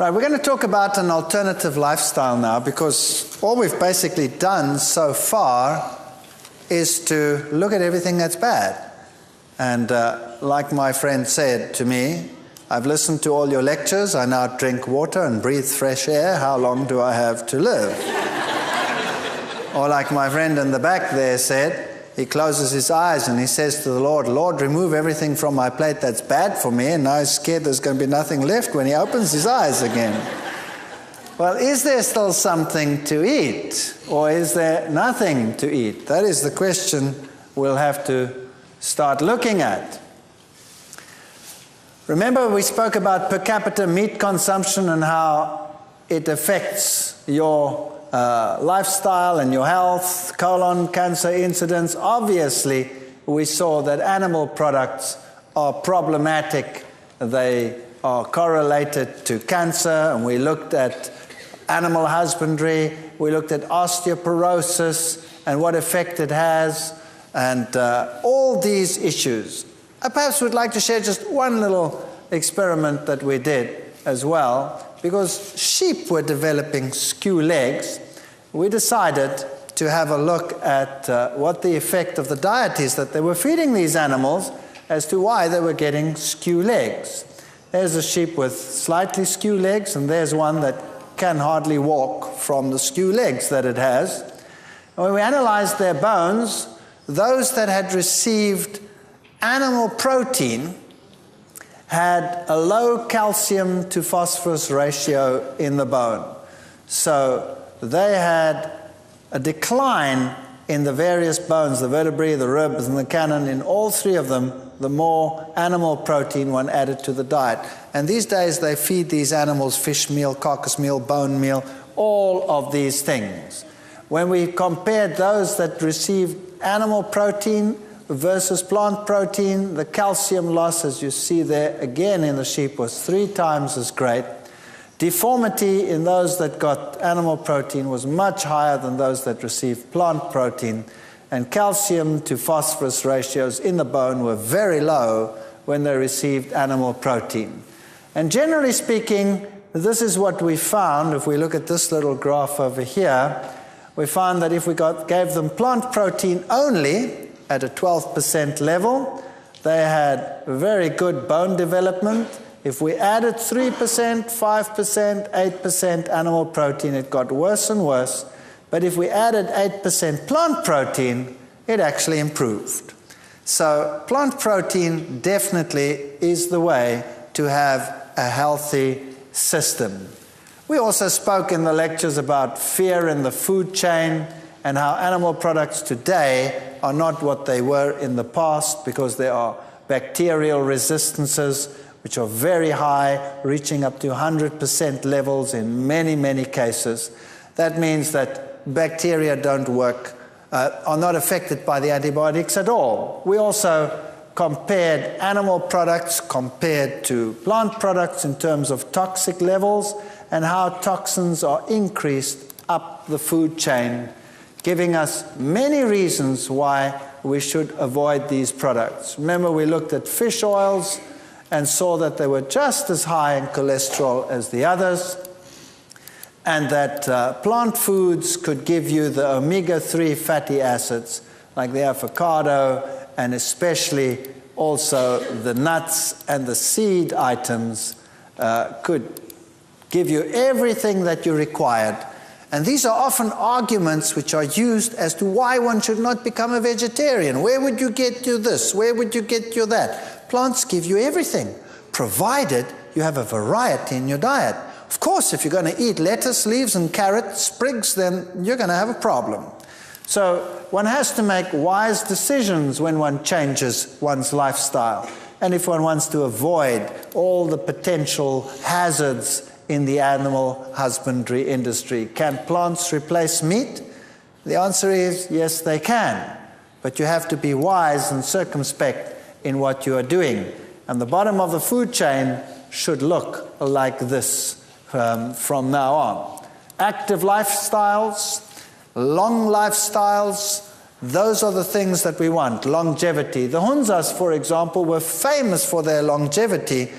Right, we're going to talk about an alternative lifestyle now, because all we've basically done so far is to look at everything that's bad. And like my friend said to me, I've listened to all your lectures, I now drink water and breathe fresh air, how long do I have to live? Or like my friend in the back there said, he closes his eyes and he says to the Lord, Lord, remove everything from my plate that's bad for me, and now he's scared there's going to be nothing left when he opens his eyes again. Well, is there still something to eat, or is there nothing to eat? That is the question we'll have to start looking at. Remember, we spoke about per capita meat consumption and how it affects your lifestyle and your health, colon cancer incidence. Obviously, we saw that animal products are problematic. They are correlated to cancer, and we looked at animal husbandry, we looked at osteoporosis and what effect it has, and all these issues. I perhaps would like to share just one little experiment that we did as well. Because sheep were developing skew legs, we decided to have a look at what the effect of the diet is that they were feeding these animals as to why they were getting skew legs. There's a sheep with slightly skew legs, and there's one that can hardly walk from the skew legs that it has. And when we analyzed their bones, those that had received animal protein had a low calcium to phosphorus ratio in the bone. So they had a decline in the various bones, the vertebrae, the ribs, and the cannon. In all three of them, the more animal protein one added to the diet. And these days they feed these animals fish meal, carcass meal, bone meal, all of these things. When we compared those that received animal protein versus plant protein, the calcium loss, as you see there again in the sheep, was 3 times as great. Deformity in those that got animal protein was much higher than those that received plant protein, and calcium to phosphorus ratios in the bone were very low when they received animal protein. And generally speaking, this is what we found. If we look at this little graph over here, we found that if we gave them plant protein only, at a 12% level, they had very good bone development. If we added 3%, 5%, 8% animal protein, it got worse and worse. But if we added 8% plant protein, it actually improved. So plant protein definitely is the way to have a healthy system. We also spoke in the lectures about fear in the food chain, and how animal products today are not what they were in the past, because there are bacterial resistances which are very high, reaching up to 100% levels in many, many cases. That means that bacteria don't work, are not affected by the antibiotics at all. We also compared animal products compared to plant products in terms of toxic levels, and how toxins are increased up the food chain, giving us many reasons why we should avoid these products. Remember, we looked at fish oils and saw that they were just as high in cholesterol as the others, and that plant foods could give you the omega-3 fatty acids, like the avocado, and especially also the nuts and the seed items could give you everything that you required. And these are often arguments which are used as to why one should not become a vegetarian. Where would you get you this? Where would you get you that? Plants give you everything, provided you have a variety in your diet. Of course, if you're going to eat lettuce, leaves, and carrot sprigs, then you're going to have a problem. So one has to make wise decisions when one changes one's lifestyle, and if one wants to avoid all the potential hazards in the animal husbandry industry. Can plants replace meat? The answer is yes, they can. But you have to be wise and circumspect in what you are doing. And the bottom of the food chain should look like this from now on. Active lifestyles, long lifestyles, those are the things that we want. Longevity. The Hunzas, for example, were famous for their longevity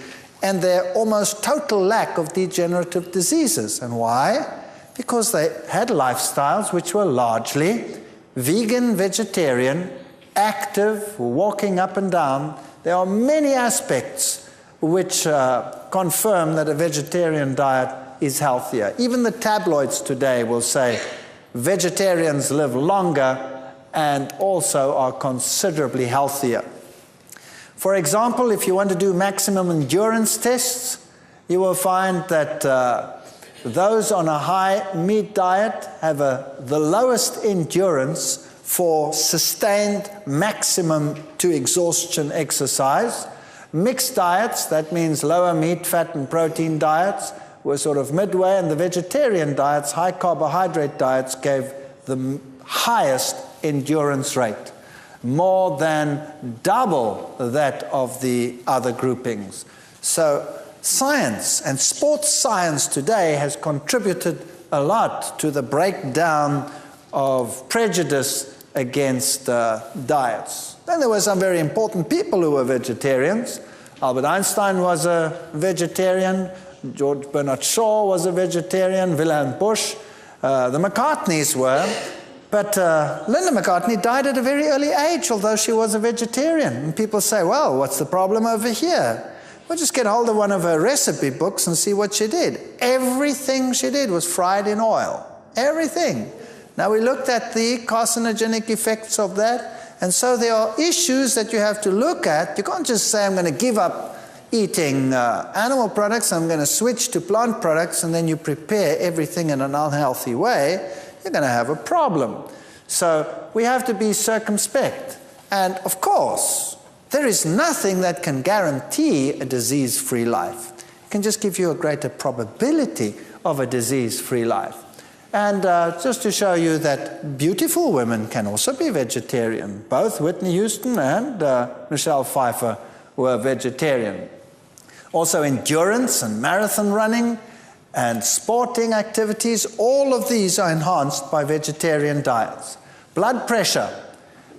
and their almost total lack of degenerative diseases. And why? Because they had lifestyles which were largely vegan, vegetarian, active, walking up and down. There are many aspects which confirm that a vegetarian diet is healthier. Even the tabloids today will say vegetarians live longer and also are considerably healthier. For example, if you want to do maximum endurance tests, you will find that those on a high meat diet have the lowest endurance for sustained maximum to exhaustion exercise. Mixed diets, that means lower meat, fat and protein diets, were sort of midway, and the vegetarian diets, high carbohydrate diets, gave the highest endurance rate, more than double that of the other groupings. So science and sports science today has contributed a lot to the breakdown of prejudice against diets. Then there were some very important people who were vegetarians. Albert Einstein was a vegetarian. George Bernard Shaw was a vegetarian. Wilhelm Busch. The McCartneys were. But Linda McCartney died at a very early age, although she was a vegetarian. And people say, well, what's the problem over here? Well, just get hold of one of her recipe books and see what she did. Everything she did was fried in oil. Everything. Now, we looked at the carcinogenic effects of that, and so there are issues that you have to look at. You can't just say, I'm going to give up eating animal products, I'm going to switch to plant products, and then you prepare everything in an unhealthy way. You're going to have a problem. So we have to be circumspect. And of course, there is nothing that can guarantee a disease-free life. It can just give you a greater probability of a disease-free life. And just to show you that beautiful women can also be vegetarian. Both Whitney Houston and Michelle Pfeiffer were vegetarian. Also endurance and marathon running and sporting activities, all of these are enhanced by vegetarian diets. Blood pressure.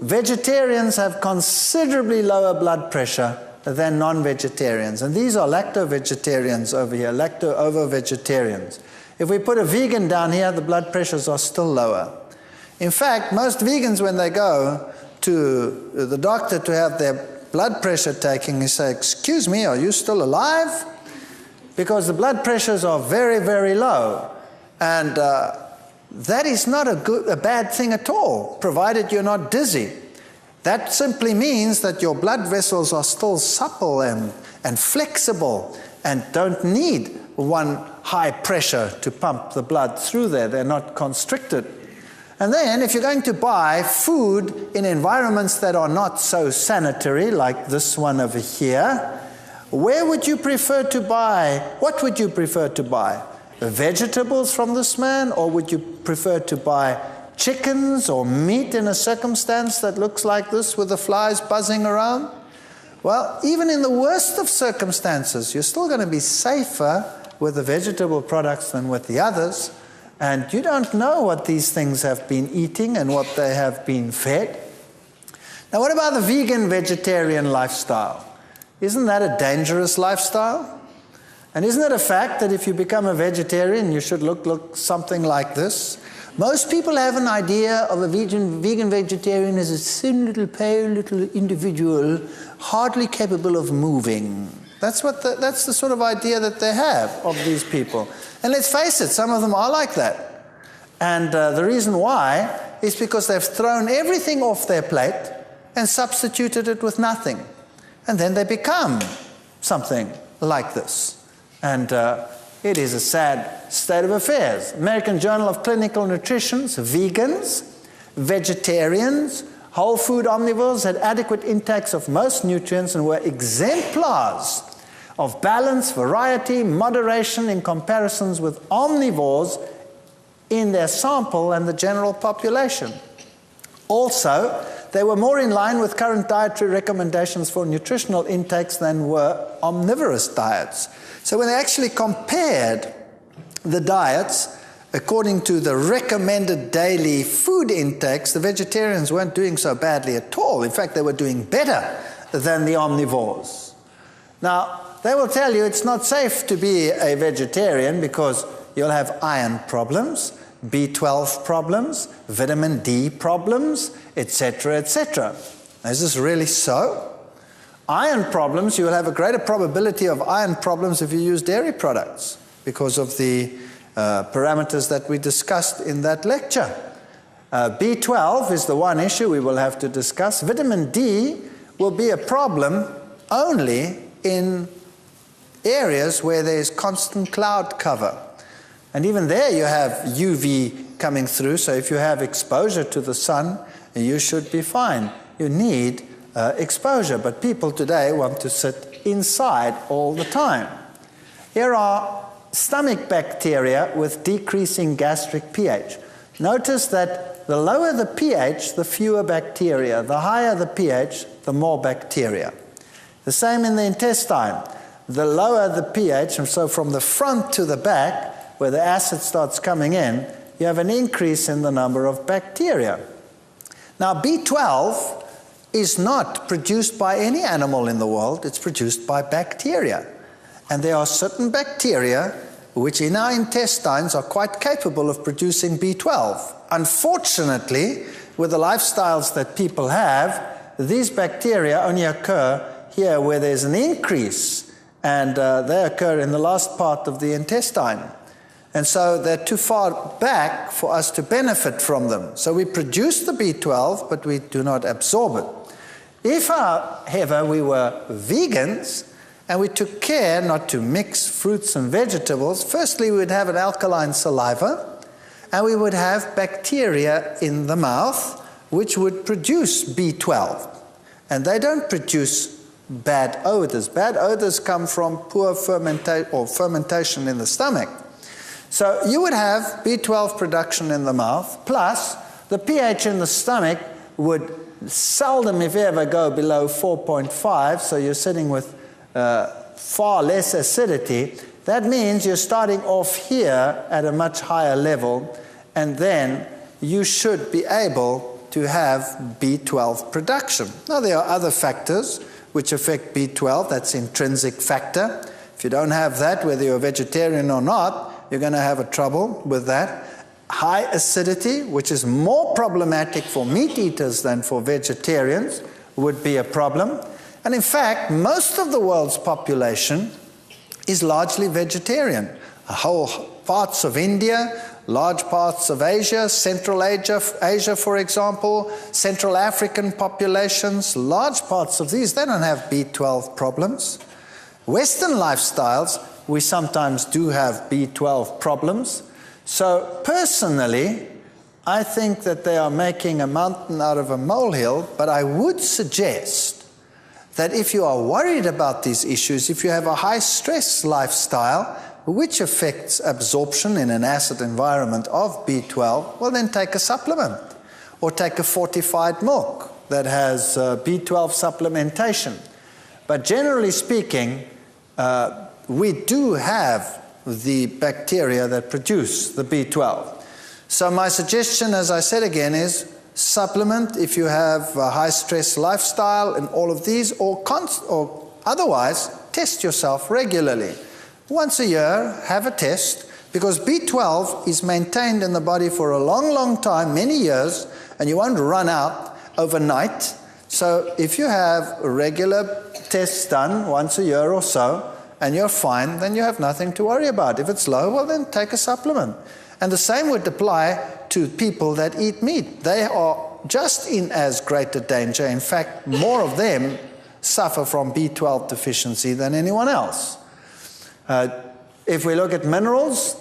Vegetarians have considerably lower blood pressure than non-vegetarians. And these are lacto-vegetarians over here, lacto-ovo-vegetarians. If we put a vegan down here, the blood pressures are still lower. In fact, most vegans, when they go to the doctor to have their blood pressure taken, they say, excuse me, are you still alive? Because the blood pressures are very, very low. And that is not a bad thing at all, provided you're not dizzy. That simply means that your blood vessels are still supple and flexible and don't need one high pressure to pump the blood through there. They're not constricted. And then if you're going to buy food in environments that are not so sanitary, like this one over here, where would you prefer to buy? What would you prefer to buy? Vegetables from this man, or would you prefer to buy chickens or meat in a circumstance that looks like this with the flies buzzing around? Well, even in the worst of circumstances, you're still going to be safer with the vegetable products than with the others. And you don't know what these things have been eating and what they have been fed. Now, what about the vegan-vegetarian lifestyle? Isn't that a dangerous lifestyle? And isn't it a fact that if you become a vegetarian, you should look something like this? Most people have an idea of a vegan-vegetarian as a thin, little, pale, little individual, hardly capable of moving. That's the sort of idea that they have of these people. And let's face it, some of them are like that. And the reason why is because they've thrown everything off their plate and substituted it with nothing. And then they become something like this. And it is a sad state of affairs. American Journal of Clinical Nutrition, vegans, vegetarians, whole food omnivores had adequate intakes of most nutrients and were exemplars of balance, variety, moderation in comparisons with omnivores in their sample and the general population. Also, they were more in line with current dietary recommendations for nutritional intakes than were omnivorous diets. So when they actually compared the diets according to the recommended daily food intakes, the vegetarians weren't doing so badly at all. In fact, they were doing better than the omnivores. Now, they will tell you it's not safe to be a vegetarian because you'll have iron problems, B12 problems, vitamin D problems, etc., etc. Is this really so? Iron problems, you will have a greater probability of iron problems if you use dairy products because of the parameters that we discussed in that lecture. B12 is the one issue we will have to discuss. Vitamin D will be a problem only in areas where there's constant cloud cover. And even there you have UV coming through, so if you have exposure to the sun, you should be fine. You need exposure, but people today want to sit inside all the time. Here are stomach bacteria with decreasing gastric pH. Notice that the lower the pH, the fewer bacteria. The higher the pH, the more bacteria. The same in the intestine. The lower the pH, and so from the front to the back, where the acid starts coming in, you have an increase in the number of bacteria. Now, B12 is not produced by any animal in the world, it's produced by bacteria. And there are certain bacteria which in our intestines are quite capable of producing B12. Unfortunately, with the lifestyles that people have, these bacteria only occur here where there's an increase, and they occur in the last part of the intestine. And so they're too far back for us to benefit from them. So we produce the B12, but we do not absorb it. If, however, we were vegans, and we took care not to mix fruits and vegetables, firstly we would have an alkaline saliva, and we would have bacteria in the mouth which would produce B12. And they don't produce bad odors. Bad odors come from poor fermentation in the stomach. So you would have B12 production in the mouth, plus the pH in the stomach would seldom, if ever, go below 4.5, so you're sitting with far less acidity. That means you're starting off here at a much higher level, and then you should be able to have B12 production. Now, there are other factors which affect B12. That's intrinsic factor. If you don't have that, whether you're a vegetarian or not, you're going to have a trouble with that. High acidity, which is more problematic for meat eaters than for vegetarians, would be a problem. And in fact, most of the world's population is largely vegetarian. Whole parts of India, large parts of Asia, Central Asia, for example, Central African populations, large parts of these, they don't have B12 problems. Western lifestyles, we sometimes do have B12 problems. So personally, I think that they are making a mountain out of a molehill, but I would suggest that if you are worried about these issues, if you have a high-stress lifestyle, which affects absorption in an acid environment of B12, well then take a supplement, or take a fortified milk that has B12 supplementation. But generally speaking, we do have the bacteria that produce the B12. So my suggestion, as I said again, is supplement if you have a high-stress lifestyle and all of these, or otherwise test yourself regularly. Once a year, have a test, because B12 is maintained in the body for a long, long time, many years, and you won't run out overnight. So if you have regular tests done once a year or so, and you're fine, then you have nothing to worry about. If it's low, well then take a supplement. And the same would apply to people that eat meat. They are just in as great a danger. In fact, more of them suffer from B12 deficiency than anyone else. If we look at minerals,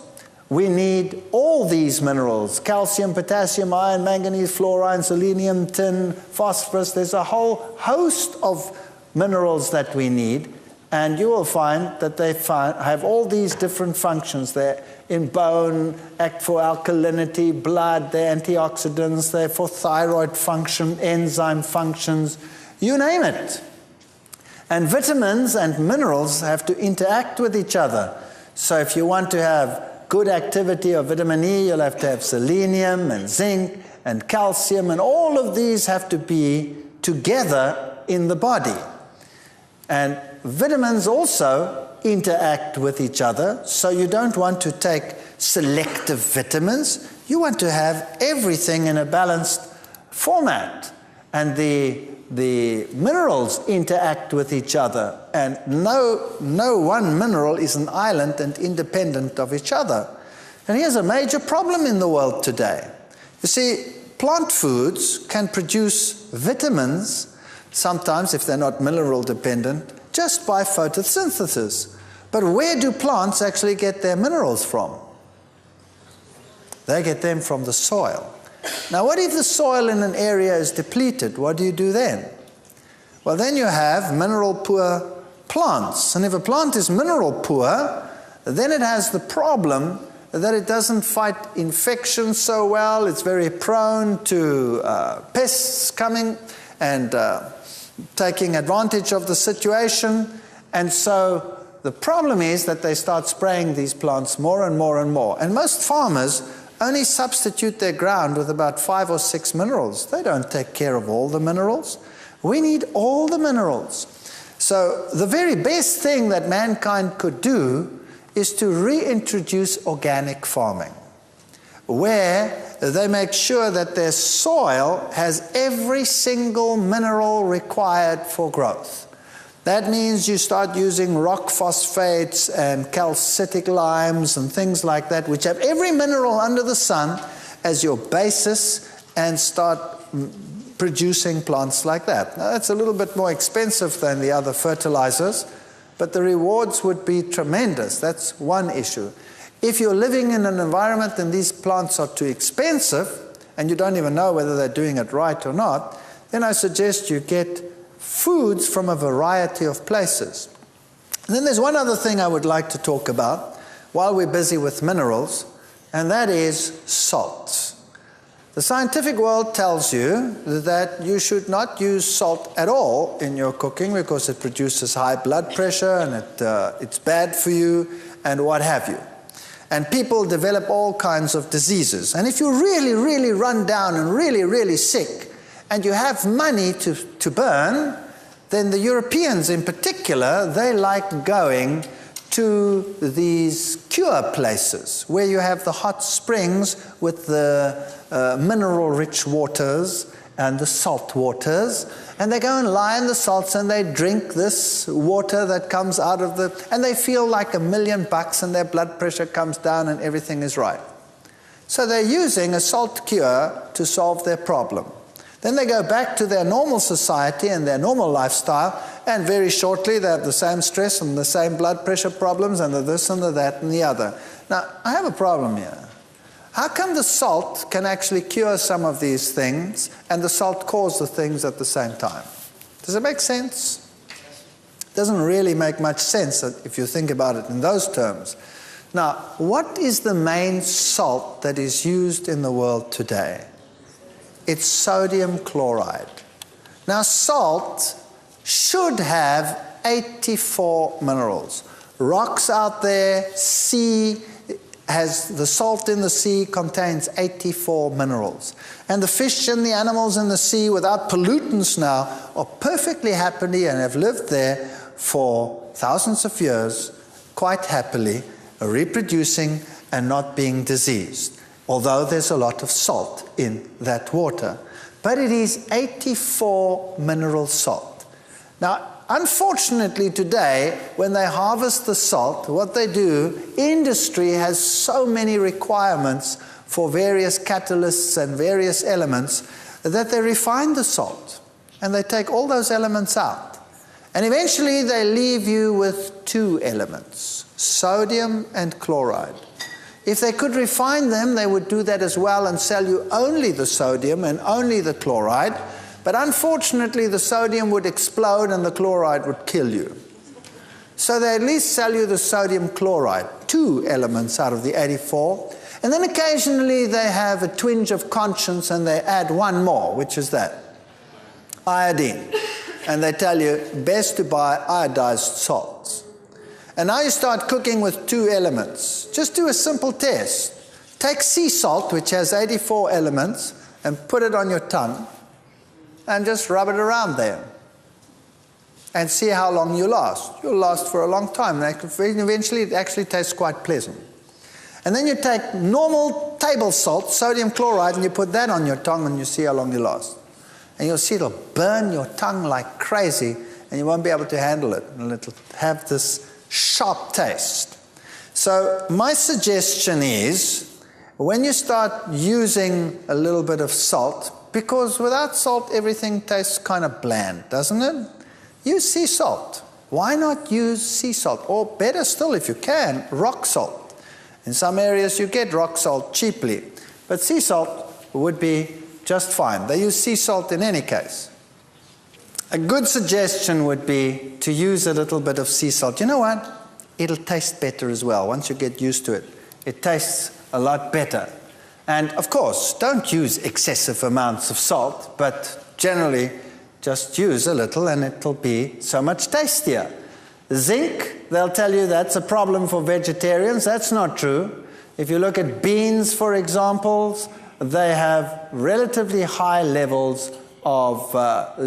we need all these minerals: calcium, potassium, iron, manganese, fluorine, selenium, tin, phosphorus. There's a whole host of minerals that we need. And you will find that they have all these different functions. They're in bone, act for alkalinity, blood, they're antioxidants, they're for thyroid function, enzyme functions, you name it. And vitamins and minerals have to interact with each other. So if you want to have good activity of vitamin E, you'll have to have selenium and zinc and calcium, and all of these have to be together in the body. And vitamins also interact with each other, so you don't want to take selective vitamins. You want to have everything in a balanced format. And the minerals interact with each other, and no one mineral is an island and independent of each other. And here's a major problem in the world today. You see, plant foods can produce vitamins, sometimes if they're not mineral dependent, just by photosynthesis. But where do plants actually get their minerals from? They get them from the soil. Now, what if the soil in an area is depleted? What do you do then? Well, then you have mineral-poor plants. And if a plant is mineral-poor, then it has the problem that it doesn't fight infection so well. It's very prone to pests coming and taking advantage of the situation. And so the problem is that they start spraying these plants more and more and more. And most farmers only substitute their ground with about 5 or 6 minerals. They don't take care of all the minerals. We need all the minerals. So the very best thing that mankind could do is to reintroduce organic farming, where they make sure that their soil has every single mineral required for growth. That means you start using rock phosphates and calcitic limes and things like that, which have every mineral under the sun as your basis, and start producing plants like that. Now, that's a little bit more expensive than the other fertilizers, but the rewards would be tremendous. That's one issue. If you're living in an environment and these plants are too expensive, and you don't even know whether they're doing it right or not, then I suggest you get foods from a variety of places. And then there's one other thing I would like to talk about while we're busy with minerals, and that is salt. The scientific world tells you that you should not use salt at all in your cooking because it produces high blood pressure and it's bad for you and what have you. And people develop all kinds of diseases. And if you're really, really run down and really, really sick, and you have money to burn, then the Europeans in particular, they like going to these cure places where you have the hot springs with the mineral-rich waters and the salt waters, and they go and lie in the salts and they drink this water that comes out of and they feel like $1 million and their blood pressure comes down and everything is right. So they're using a salt cure to solve their problem. Then they go back to their normal society and their normal lifestyle, and very shortly they have the same stress and the same blood pressure problems and the this and the that and the other. Now, I have a problem here. How come the salt can actually cure some of these things and the salt cause the things at the same time? Does it make sense? It doesn't really make much sense if you think about it in those terms. Now, what is the main salt that is used in the world today? It's sodium chloride. Now, salt should have 84 minerals. Rocks out there, sea the salt in the sea contains 84 minerals. And the fish and the animals in the sea without pollutants now are perfectly happy and have lived there for thousands of years, quite happily, reproducing and not being diseased, although there's a lot of salt in that water. But it is 84 mineral salt. Now, unfortunately today, when they harvest the salt, what they do, industry has so many requirements for various catalysts and various elements that they refine the salt and they take all those elements out. And eventually they leave you with 2 elements, sodium and chloride. If they could refine them, they would do that as well and sell you only the sodium and only the chloride. But unfortunately, the sodium would explode and the chloride would kill you. So they at least sell you the sodium chloride, 2 elements out of the 84. And then occasionally they have a twinge of conscience and they add 1 more, which is that, iodine. And they tell you, best to buy iodized salts. And now you start cooking with 2 elements. Just do a simple test. Take sea salt, which has 84 elements, and put it on your tongue, and just rub it around there. and see how long you last. You'll last for a long time. Eventually, it actually tastes quite pleasant. And then you take normal table salt, sodium chloride, and you put that on your tongue, and you see how long you last. And you'll see it'll burn your tongue like crazy, and you won't be able to handle it. And it'll have this sharp taste. So my suggestion is, when you start using a little bit of salt, because without salt everything tastes kind of bland, doesn't it? Use sea salt. Why not use sea salt? Or better still, if you can, rock salt. In some areas you get rock salt cheaply, but sea salt would be just fine. They use sea salt in any case. A good suggestion would be to use a little bit of sea salt. You know what? It'll taste better as well. Once you get used to it, it tastes a lot better. And of course, don't use excessive amounts of salt, but generally just use a little and it'll be so much tastier. Zinc, they'll tell you that's a problem for vegetarians. That's not true. If you look at beans, for example, they have relatively high levels of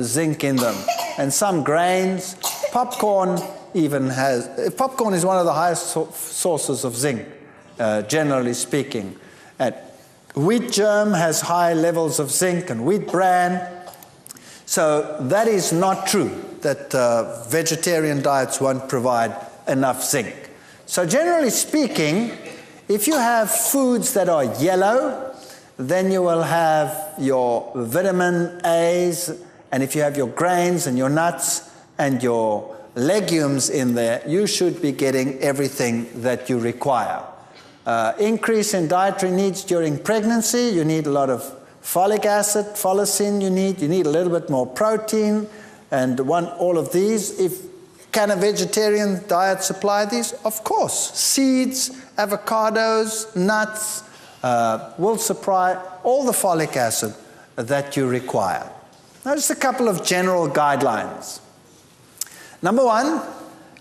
zinc in them. And some grains, popcorn even has, popcorn is one of the highest sources of zinc, generally speaking. And wheat germ has high levels of zinc, and wheat bran. So that is not true, that vegetarian diets won't provide enough zinc. So generally speaking, if you have foods that are yellow, then you will have your vitamin A's, and if you have your grains and your nuts and your legumes in there, you should be getting everything that you require. Increase in dietary needs during pregnancy, you need a lot of folic acid, folacin you need a little bit more protein, and all of these. Can a vegetarian diet supply these? Of course. Seeds, avocados, nuts will supply all the folic acid that you require. Now just a couple of general guidelines. Number one,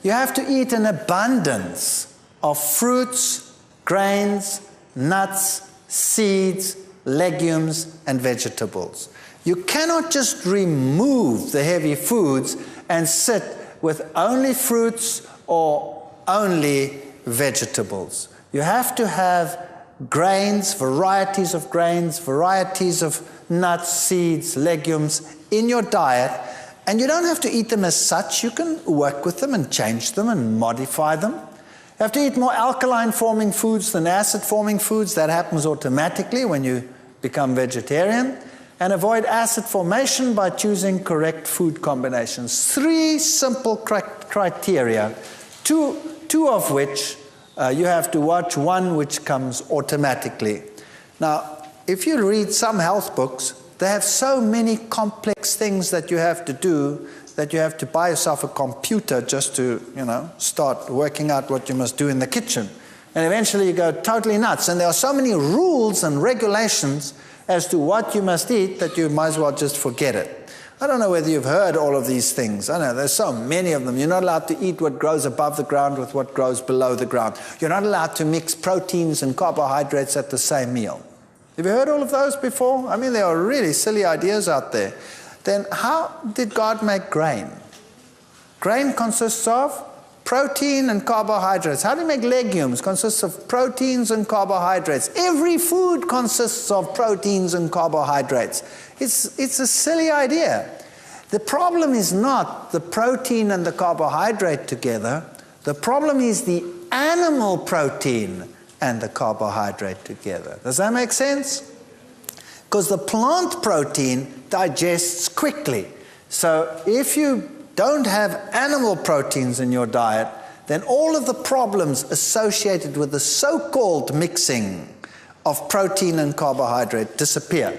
you have to eat an abundance of fruits, grains, nuts, seeds, legumes, and vegetables. You cannot just remove the heavy foods and sit with only fruits or only vegetables. You have to have grains, varieties of nuts, seeds, legumes in your diet, and you don't have to eat them as such. You can work with them and change them and modify them. You have to eat more alkaline-forming foods than acid-forming foods. That happens automatically when you become vegetarian. And avoid acid formation by choosing correct food combinations. 3 simple criteria, two of which you have to watch, one which comes automatically. Now, if you read some health books, they have so many complex things that you have to do that you have to buy yourself a computer just to, start working out what you must do in the kitchen. And eventually you go totally nuts. And there are so many rules and regulations as to what you must eat that you might as well just forget it. I don't know whether you've heard all of these things. I know there's so many of them. You're not allowed to eat what grows above the ground with what grows below the ground. You're not allowed to mix proteins and carbohydrates at the same meal. Have you heard all of those before? I mean, there are really silly ideas out there. Then how did God make grain? Grain consists of protein and carbohydrates. How do you make legumes? Consists of proteins and carbohydrates. Every food consists of proteins and carbohydrates. It's a silly idea. The problem is not the protein and the carbohydrate together. The problem is the animal protein and the carbohydrate together. Does that make sense? Because the plant protein digests quickly. So if you don't have animal proteins in your diet, then all of the problems associated with the so-called mixing of protein and carbohydrate disappear.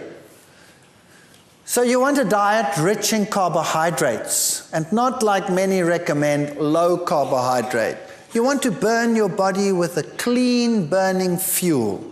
So you want a diet rich in carbohydrates, and not like many recommend, low carbohydrate. You want to burn your body with a clean burning fuel.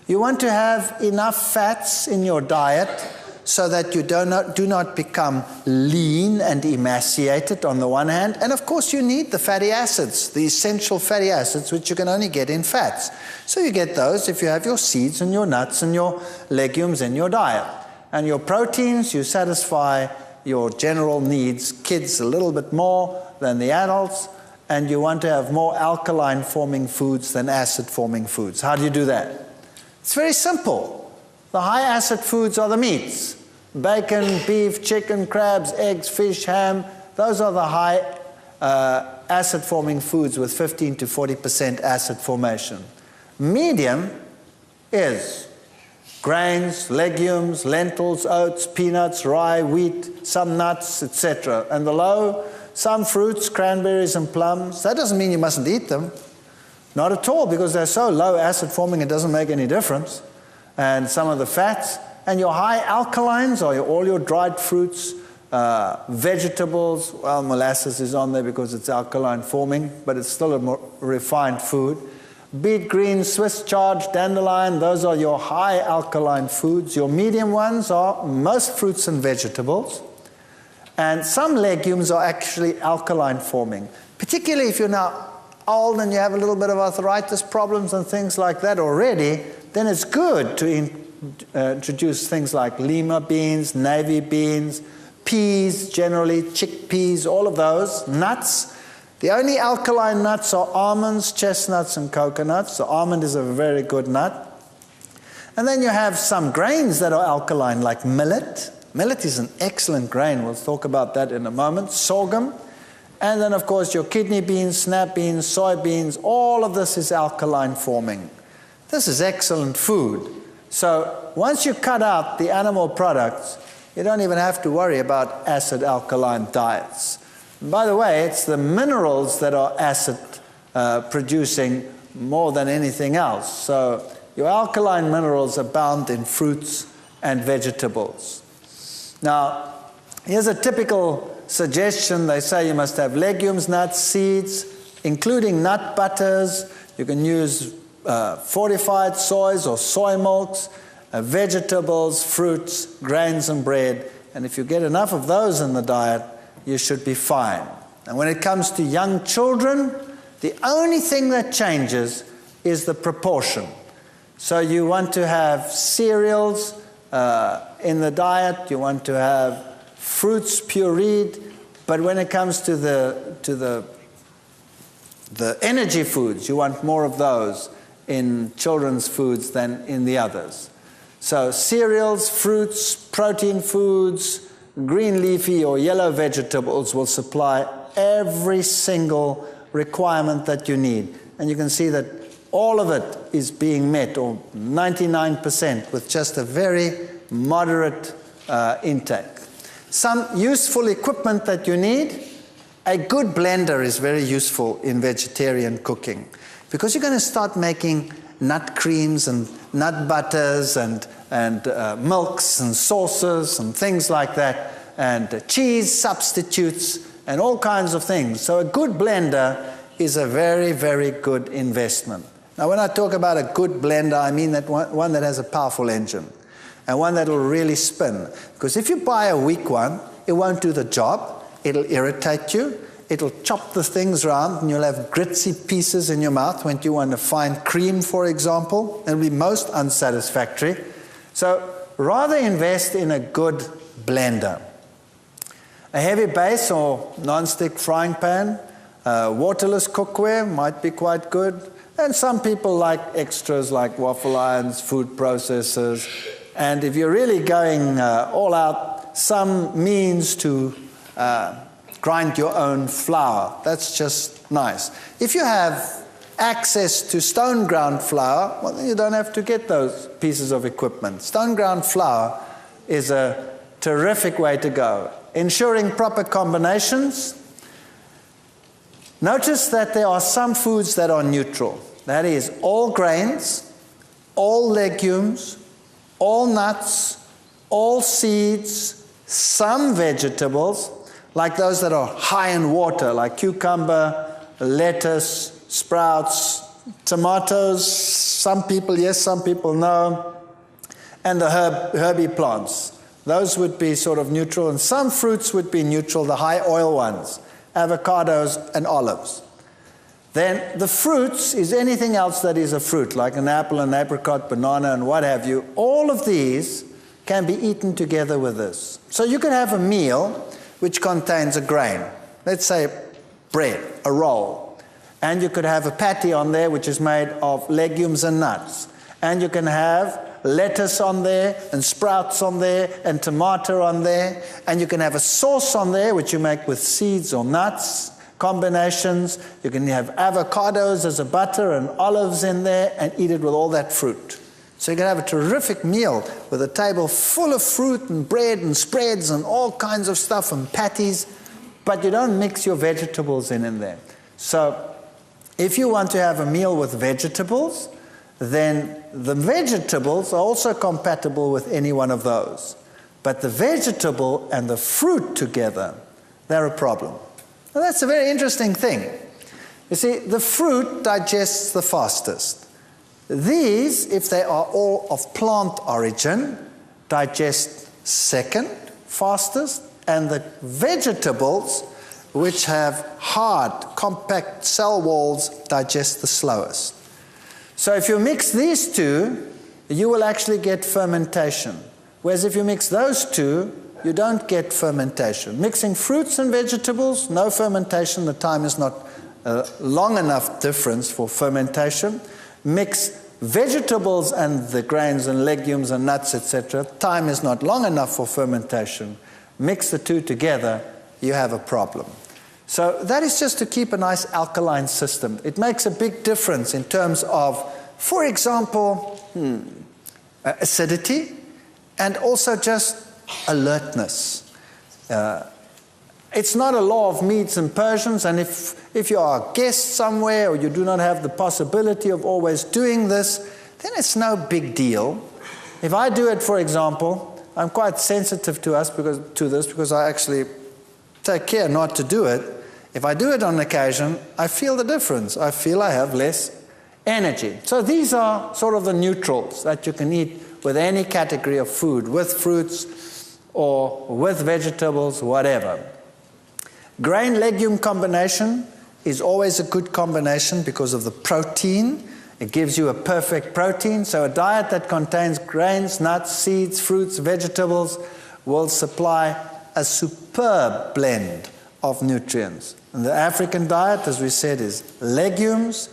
You want to have enough fats in your diet so that you do not become lean and emaciated on the one hand. And of course you need the fatty acids, the essential fatty acids, which you can only get in fats. So you get those if you have your seeds and your nuts and your legumes in your diet. And your proteins, you satisfy your general needs, kids a little bit more than the adults, and you want to have more alkaline-forming foods than acid-forming foods. How do you do that? It's very simple. The high-acid foods are the meats. Bacon, beef, chicken, crabs, eggs, fish, ham. Those are the high acid-forming foods with 15 to 40% acid formation. Medium is grains, legumes, lentils, oats, peanuts, rye, wheat, some nuts, etc. And the low, some fruits, cranberries and plums. That doesn't mean you mustn't eat them. Not at all, because they're so low acid forming it doesn't make any difference. And some of the fats. And your high alkalines are all your dried fruits, vegetables. Well, molasses is on there because it's alkaline forming, but it's still a more refined food. Beet greens, Swiss chard, dandelion, those are your high alkaline foods. Your medium ones are most fruits and vegetables. And some legumes are actually alkaline forming. Particularly if you're now old and you have a little bit of arthritis problems and things like that already, then it's good to introduce things like lima beans, navy beans, peas generally, chickpeas, all of those, nuts. The only alkaline nuts are almonds, chestnuts, and coconuts. The almond is a very good nut. And then you have some grains that are alkaline, like millet. Millet is an excellent grain. We'll talk about that in a moment. Sorghum. And then, of course, your kidney beans, snap beans, soybeans, all of this is alkaline forming. This is excellent food. So once you cut out the animal products, you don't even have to worry about acid alkaline diets. By the way, it's the minerals that are acid producing more than anything else. So your alkaline minerals abound in fruits and vegetables. Now, here's a typical suggestion. They say you must have legumes, nuts, seeds, including nut butters. You can use fortified soys or soy milks, vegetables, fruits, grains, and bread. And if you get enough of those in the diet, you should be fine. And when it comes to young children, the only thing that changes is the proportion. So you want to have cereals in the diet, you want to have fruits pureed, but when it comes to the energy foods, you want more of those in children's foods than in the others. So cereals, fruits, protein foods, green leafy or yellow vegetables will supply every single requirement that you need. And you can see that all of it is being met, or 99%, with just a very moderate intake. Some useful equipment that you need. A good blender is very useful in vegetarian cooking, because you're going to start making nut creams and nut butters and milks and sauces and things like that, and cheese substitutes and all kinds of things. So a good blender is a very, very good investment. Now, when I talk about a good blender, I mean that one that has a powerful engine and one that will really spin. Because if you buy a weak one, it won't do the job. It'll irritate you. It'll chop the things around, and you'll have gritty pieces in your mouth when you want to find cream, for example. It'll be most unsatisfactory. So rather invest in a good blender. A heavy base or non-stick frying pan, waterless cookware might be quite good. And some people like extras like waffle irons, food processors. And if you're really going all out, some means to grind your own flour. That's just nice. If you have access to stone ground flour, well, then you don't have to get those pieces of equipment. Stone ground flour is a terrific way to go. Ensuring proper combinations. Notice that there are some foods that are neutral. That is, all grains, all legumes, all nuts, all seeds, some vegetables, like those that are high in water, like cucumber, lettuce, sprouts, tomatoes, some people yes, some people no, and the herby plants. Those would be sort of neutral, and some fruits would be neutral, the high oil ones, avocados and olives. Then the fruits is anything else that is a fruit, like an apple, an apricot, banana, and what have you. All of these can be eaten together with this. So you can have a meal which contains a grain. Let's say bread, a roll. And you could have a patty on there which is made of legumes and nuts. And you can have lettuce on there, and sprouts on there, and tomato on there. And you can have a sauce on there which you make with seeds or nuts, combinations. You can have avocados as a butter and olives in there and eat it with all that fruit. So you can have a terrific meal with a table full of fruit and bread and spreads and all kinds of stuff and patties, but you don't mix your vegetables in there. So if you want to have a meal with vegetables, then the vegetables are also compatible with any one of those. But the vegetable and the fruit together, they're a problem. Now that's a very interesting thing. You see, the fruit digests the fastest. These, if they are all of plant origin, digest second fastest, and the vegetables, which have hard, compact cell walls, digest the slowest. So if you mix these two, you will actually get fermentation. Whereas if you mix those two, you don't get fermentation. Mixing fruits and vegetables, no fermentation. The time is not long enough difference for fermentation. Mix vegetables and the grains and legumes and nuts, etc. Time is not long enough for fermentation. Mix the two together, you have a problem. So that is just to keep a nice alkaline system. It makes a big difference in terms of, for example, acidity and also just alertness. It's not a law of meats and Persians, and if you are a guest somewhere or you do not have the possibility of always doing this, then it's no big deal. If I do it, for example, I'm quite sensitive to this because I actually take care not to do it. If I do it on occasion, I feel the difference. I feel I have less energy. So these are sort of the neutrals that you can eat with any category of food, with fruits or with vegetables, whatever. Grain-legume combination is always a good combination because of the protein. It gives you a perfect protein. So a diet that contains grains, nuts, seeds, fruits, vegetables will supply a superb blend of nutrients. And the African diet, as we said, is legumes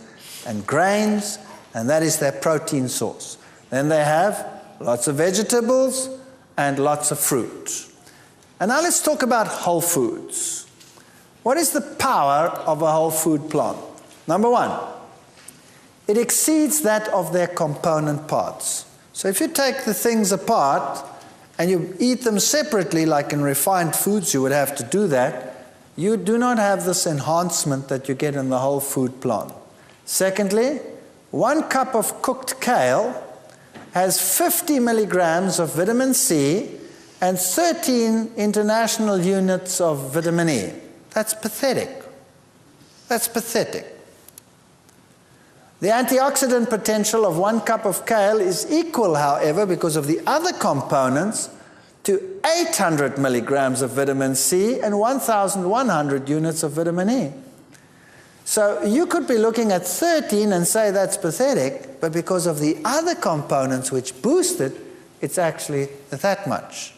and grains, and that is their protein source. Then they have lots of vegetables and lots of fruit. And now let's talk about whole foods. What is the power of a whole food plant? Number one, it exceeds that of their component parts. So if you take the things apart and you eat them separately, like in refined foods you would have to do that, you do not have this enhancement that you get in the whole food plant. Secondly, 1 cup of cooked kale has 50 milligrams of vitamin C and 13 international units of vitamin E. That's pathetic. That's pathetic. The antioxidant potential of 1 cup of kale is equal, however, because of the other components, to 800 milligrams of vitamin C and 1,100 units of vitamin E. So you could be looking at 13 and say that's pathetic, but because of the other components which boost it, it's actually that much.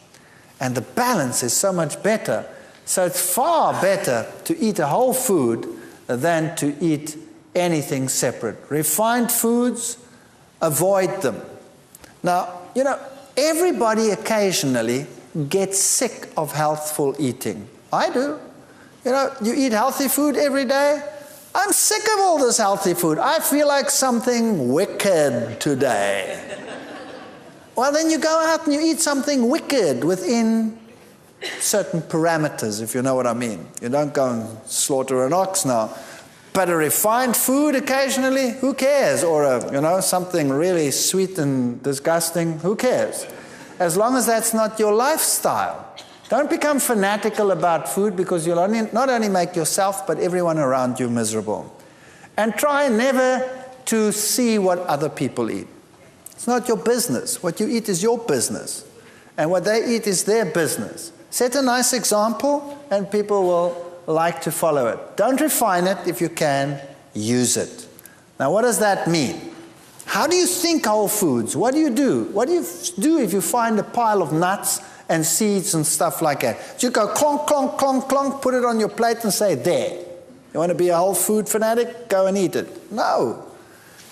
And the balance is so much better. So it's far better to eat a whole food than to eat anything separate. Refined foods, avoid them. Now, you know, everybody occasionally gets sick of healthful eating. I do. You know, you eat healthy food every day. I'm sick of all this healthy food. I feel like something wicked today. Well, then you go out and you eat something wicked within certain parameters, if you know what I mean. You don't go and slaughter an ox now. But a refined food occasionally, who cares? Or something really sweet and disgusting, who cares? As long as that's not your lifestyle. Don't become fanatical about food, because you'll not only make yourself but everyone around you miserable. And try never to see what other people eat. It's not your business. What you eat is your business. And what they eat is their business. Set a nice example and people will like to follow it. Don't refine it. If you can, use it. Now, what does that mean? how do you think whole foods? What do you do? What do you do if you find a pile of nuts and seeds and stuff like that? Do you go clonk, clonk, clonk, clonk, put it on your plate and say, there. You want to be a whole food fanatic? Go and eat it. No.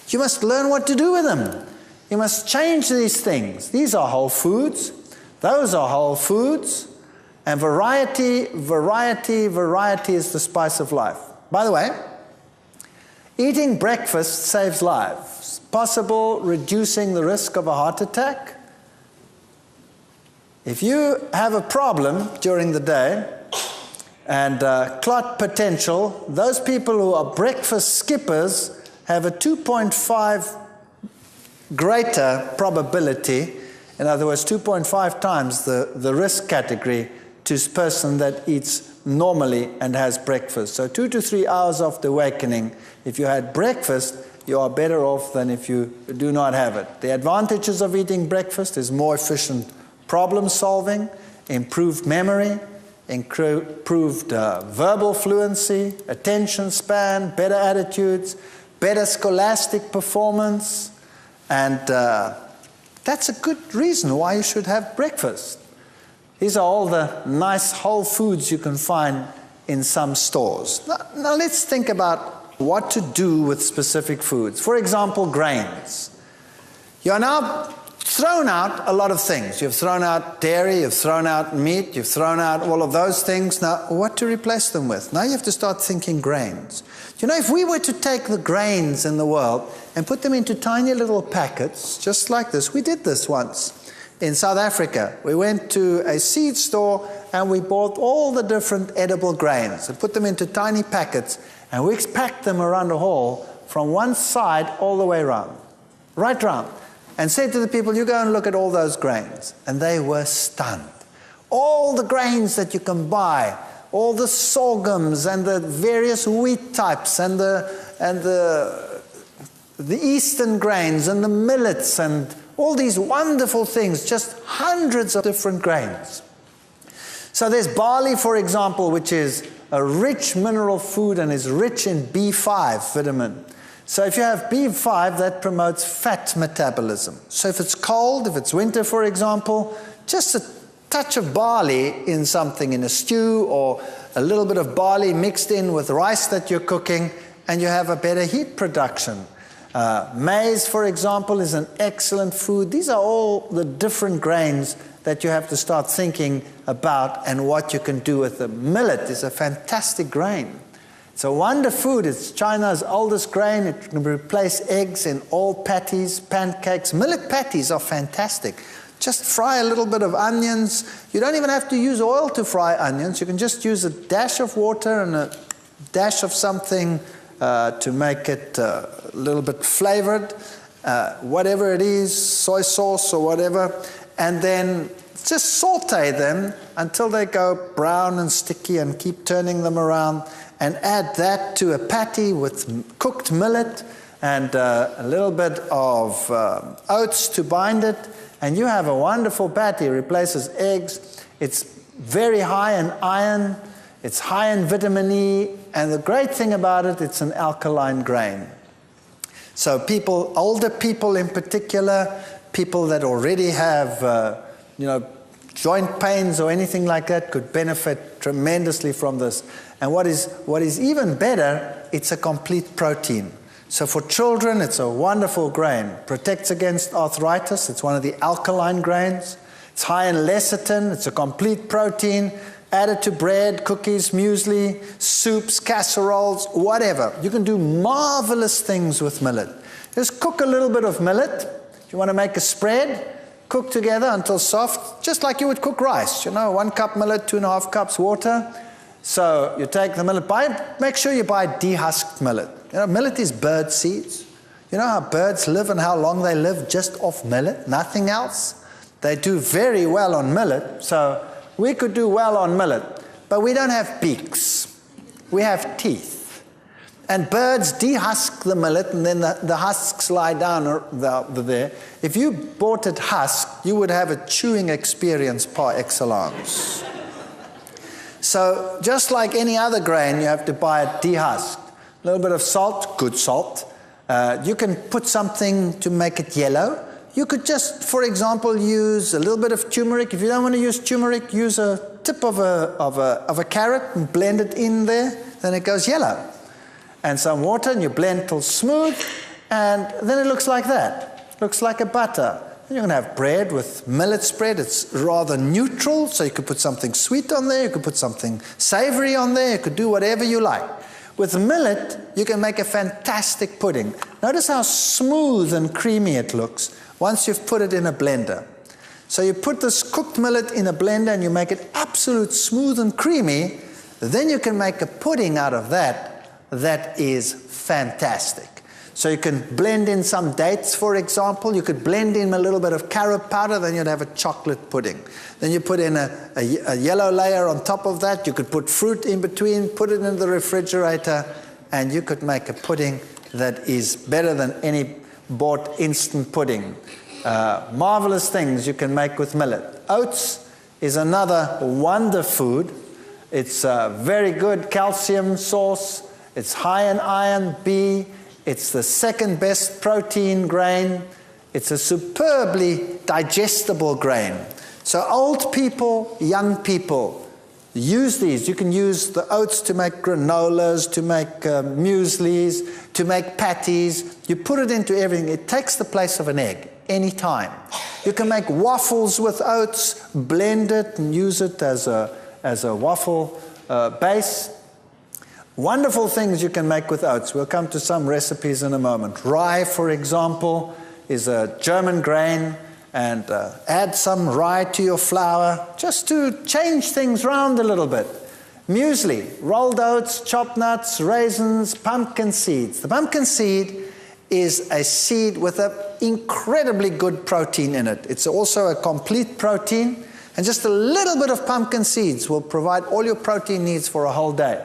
You must learn what to do with them. You must change these things. These are whole foods. Those are whole foods. And variety, variety, variety is the spice of life. By the way, eating breakfast saves lives. Possible reducing the risk of a heart attack. If you have a problem during the day and clot potential, those people who are breakfast skippers have a 2.5 greater probability, in other words, 2.5 times the risk category to a person that eats normally and has breakfast. So 2 to 3 hours after awakening, if you had breakfast, you are better off than if you do not have it. The advantages of eating breakfast is more efficient problem solving, improved memory, improved verbal fluency, attention span, better attitudes, better scholastic performance, and that's a good reason why you should have breakfast. These are all the nice whole foods you can find in some stores. Now let's think about what to do with specific foods. For example, grains. You are now thrown out a lot of things. You've thrown out dairy, you've thrown out meat, you've thrown out all of those things. Now, what to replace them with? Now you have to start thinking grains. You know, if we were to take the grains in the world and put them into tiny little packets, just like this, we did this once in South Africa. We went to a seed store and we bought all the different edible grains and put them into tiny packets, and we packed them around the hall from one side all the way around, right round, and said to the people, you go and look at all those grains. And they were stunned. All the grains that you can buy, all the sorghums and the various wheat types and the eastern grains and the millets and all these wonderful things, just hundreds of different grains. So there's barley, for example, which is a rich mineral food and is rich in B5 vitamin. So if you have B5, that promotes fat metabolism. So if it's cold, if it's winter, for example, just a touch of barley in something, in a stew, or a little bit of barley mixed in with rice that you're cooking, and you have a better heat production. Maize, for example, is an excellent food. These are all the different grains that you have to start thinking about and what you can do with them. Millet is a fantastic grain. It's a wonder food. It's China's oldest grain. It can replace eggs in all patties, pancakes. Millet patties are fantastic. Just fry a little bit of onions. You don't even have to use oil to fry onions. You can just use a dash of water and a dash of something to make it a little bit flavored, whatever it is, soy sauce or whatever, and then just saute them until they go brown and sticky, and keep turning them around, and add that to a patty with cooked millet and a little bit of oats to bind it, and you have a wonderful patty. It replaces eggs. It's very high in iron. It's high in vitamin E, and the great thing about it, it's an alkaline grain. So people, older people in particular, people that already have, joint pains or anything like that, could benefit tremendously from this. And what is even better, it's a complete protein. So for children, it's a wonderful grain. Protects against arthritis. It's one of the alkaline grains. It's high in lecithin. It's a complete protein. Added to bread, cookies, muesli, soups, casseroles, whatever. You can do marvelous things with millet. Just cook a little bit of millet. If you want to make a spread, cook together until soft, just like you would cook rice. 1 cup millet, 2.5 cups water. So you take the millet, make sure you buy dehusked millet. Millet is bird seeds. You know how birds live and how long they live just off millet, nothing else? They do very well on millet, so we could do well on millet, but we don't have beaks. We have teeth. And birds dehusk the millet, and then the husks lie down there. If you bought it husked, you would have a chewing experience par excellence. So just like any other grain, you have to buy it dehusked. A little bit of salt, good salt, You can put something to make it yellow. You could just, for example, use a little bit of turmeric. If you don't want to use turmeric, use a tip of a carrot and blend it in there, then it goes yellow. And some water, and you blend till smooth, and then it looks like that. It looks like a butter. And you can have bread with millet spread. It's rather neutral, so you could put something sweet on there, you could put something savory on there, you could do whatever you like. With millet, you can make a fantastic pudding. Notice how smooth and creamy it looks once you've put it in a blender. So you put this cooked millet in a blender and you make it absolute smooth and creamy, then you can make a pudding out of that that is fantastic. So you can blend in some dates, for example. You could blend in a little bit of carob powder, then you'd have a chocolate pudding. Then you put in a yellow layer on top of that. You could put fruit in between, put it in the refrigerator, and you could make a pudding that is better than any bought instant pudding. Marvelous things you can make with millet. Oats is another wonder food. It's a very good calcium source. It's high in iron, B. It's the second best protein grain. It's a superbly digestible grain. So old people, young people, use these. You can use the oats to make granolas, to make mueslis, to make patties. You put it into everything. It takes the place of an egg anytime. You can make waffles with oats, blend it and use it as a waffle base. Wonderful things you can make with oats. We'll come to some recipes in a moment. Rye, for example, is a German grain, and add some rye to your flour just to change things around a little bit. Muesli, rolled oats, chopped nuts, raisins, pumpkin seeds. The pumpkin seed is a seed with an incredibly good protein in it. It's also a complete protein, and just a little bit of pumpkin seeds will provide all your protein needs for a whole day.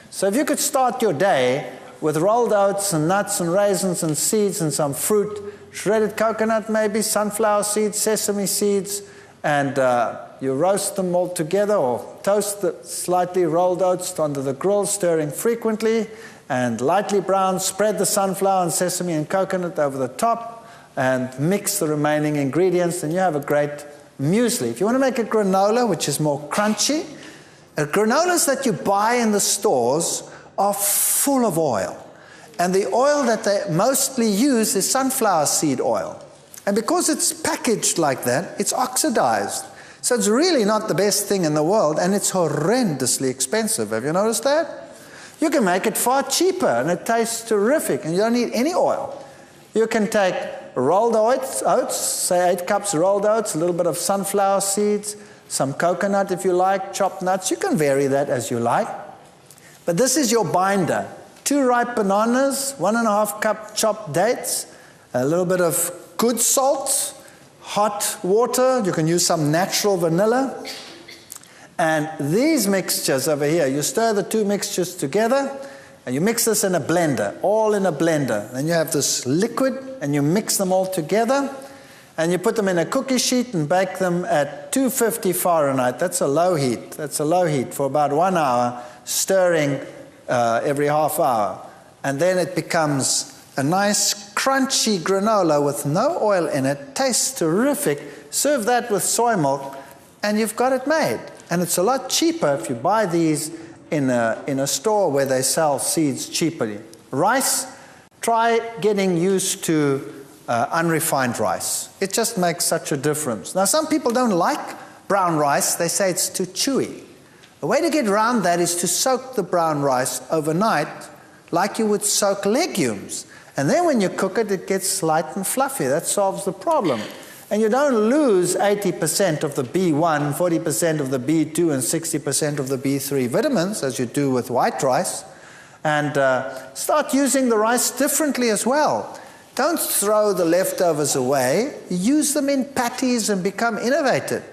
So if you could start your day with rolled oats and nuts and raisins and seeds and some fruit, shredded coconut maybe, sunflower seeds, sesame seeds, and you roast them all together or toast the slightly rolled oats onto the grill, stirring frequently, and lightly brown, spread the sunflower and sesame and coconut over the top, and mix the remaining ingredients, and you have a great muesli. If you want to make a granola, which is more crunchy, granolas that you buy in the stores are full of oil. And the oil that they mostly use is sunflower seed oil. And because it's packaged like that, it's oxidized. So it's really not the best thing in the world, and it's horrendously expensive. Have you noticed that? You can make it far cheaper, and it tastes terrific, and you don't need any oil. You can take rolled oats, say 8 cups rolled oats, a little bit of sunflower seeds, some coconut if you like, chopped nuts. You can vary that as you like. But this is your binder. 2 ripe bananas, 1.5 cup chopped dates, a little bit of good salt, hot water. You can use some natural vanilla. And these mixtures over here, you stir the 2 mixtures together, and you mix this in a blender, all in a blender. Then you have this liquid, and you mix them all together. And you put them in a cookie sheet and bake them at 250 Fahrenheit. That's a low heat. That's a low heat for about 1 hour, stirring every half hour. And then it becomes a nice crunchy granola with no oil in it. Tastes terrific. Serve that with soy milk and you've got it made. And it's a lot cheaper if you buy these in a store where they sell seeds cheaply. Rice, try getting used to unrefined rice. It just makes such a difference. Now, some people don't like brown rice. They say it's too chewy. The way to get around that is to soak the brown rice overnight like you would soak legumes. And then when you cook it, it gets light and fluffy. That solves the problem. And you don't lose 80% of the B1, 40% of the B2, and 60% of the B3 vitamins, as you do with white rice. And start using the rice differently as well. Don't throw the leftovers away. Use them in patties and become innovative.